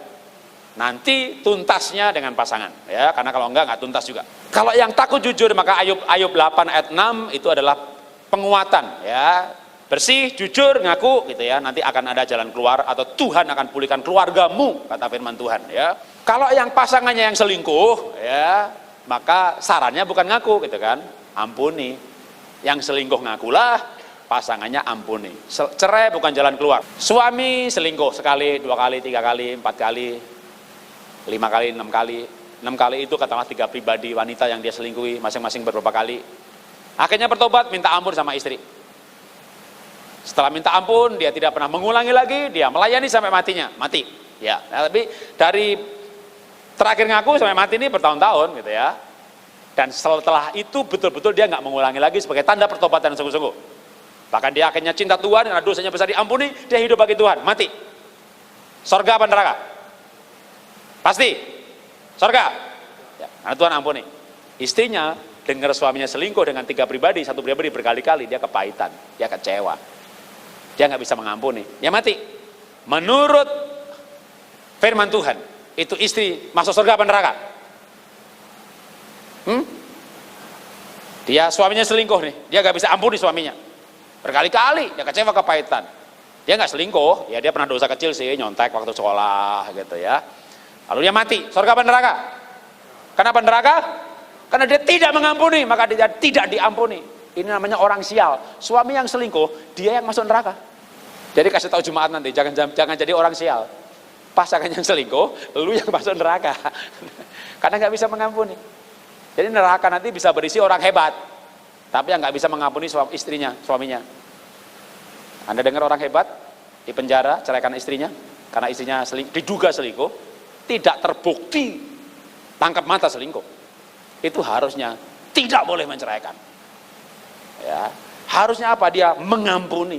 Nanti tuntasnya dengan pasangan, ya, karena kalau enggak tuntas juga. Kalau yang takut jujur, maka Ayub 8 ayat 6 itu adalah penguatan, ya. Bersih, jujur, ngaku gitu ya, nanti akan ada jalan keluar atau Tuhan akan pulihkan keluargamu, kata firman Tuhan ya. Kalau yang pasangannya yang selingkuh ya, maka sarannya bukan ngaku gitu kan, ampuni. Yang selingkuh ngakulah, pasangannya ampuni. Cerai bukan jalan keluar. Suami selingkuh sekali, 2 kali, 3 kali, 4 kali, 5 kali, 6 kali. 6 kali itu katakanlah 3 pribadi wanita yang dia selingkuhi, masing-masing beberapa kali. Akhirnya bertobat, minta ampun sama istri. Setelah minta ampun, dia tidak pernah mengulangi lagi, dia melayani sampai matinya, mati. Ya, tapi dari terakhir ngaku sampai mati ini bertahun-tahun gitu ya. Dan setelah itu betul-betul dia nggak mengulangi lagi sebagai tanda pertobatan yang sungguh-sungguh. Bahkan dia akhirnya cinta Tuhan, karena dosanya bisa diampuni, dia hidup bagi Tuhan, mati. Surga apa neraka? Pasti, surga. Ya, karena Tuhan ampuni. Istrinya dengar suaminya selingkuh dengan 3 pribadi, 1 pribadi berkali-kali, dia kepahitan, dia kecewa. Dia nggak bisa mengampuni, dia mati. Menurut firman Tuhan, itu istri masuk surga apa neraka? Dia suaminya selingkuh nih, dia nggak bisa ampuni suaminya. Berkali-kali, dia kecewa kepahitan. Dia nggak selingkuh, ya dia pernah dosa kecil sih, nyontek waktu sekolah gitu ya. Lalu dia mati, surga apa neraka? Kenapa neraka? Karena dia tidak mengampuni, maka dia tidak diampuni. Ini namanya orang sial. Suami yang selingkuh, dia yang masuk neraka. Jadi kasih tahu jemaat nanti, jangan jadi orang sial. Pasangan yang selingkuh, lu yang masuk neraka. Karena nggak bisa mengampuni. Jadi neraka nanti bisa berisi orang hebat, tapi yang nggak bisa mengampuni suaminya. Anda dengar orang hebat di penjara ceraikan istrinya karena istrinya diduga selingkuh, tidak terbukti tangkap mata selingkuh. Itu harusnya tidak boleh menceraikan. Ya, harusnya apa? Dia mengampuni.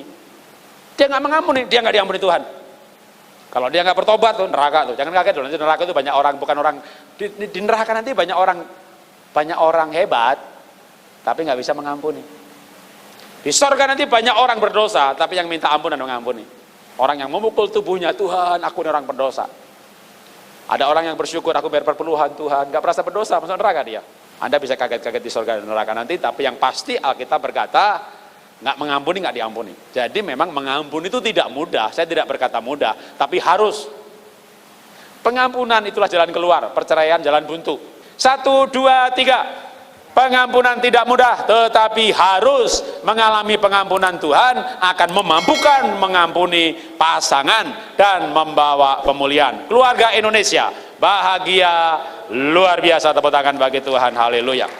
Dia nggak mengampuni, dia nggak diampuni Tuhan. Kalau dia nggak bertobat tuh neraka tuh. Jangan kaget loh, nanti neraka itu banyak orang, bukan orang di neraka nanti banyak orang hebat, tapi nggak bisa mengampuni. Di surga nanti banyak orang berdosa, tapi yang minta ampun dan mengampuni. Orang yang memukul tubuhnya, Tuhan, aku ini orang berdosa. Ada orang yang bersyukur, aku bayar perpuluhan Tuhan, nggak merasa berdosa, masuk neraka dia. Anda bisa kaget-kaget di surga dan neraka nanti, tapi yang pasti Alkitab berkata, nggak mengampuni, nggak diampuni. Jadi memang mengampuni itu tidak mudah, saya tidak berkata mudah, tapi harus. Pengampunan itulah jalan keluar, perceraian jalan buntu. 1, 2, 3. Pengampunan tidak mudah, tetapi harus mengalami pengampunan Tuhan akan memampukan mengampuni pasangan dan membawa pemulihan. Keluarga Indonesia bahagia luar biasa, tepuk tangan bagi Tuhan, haleluya.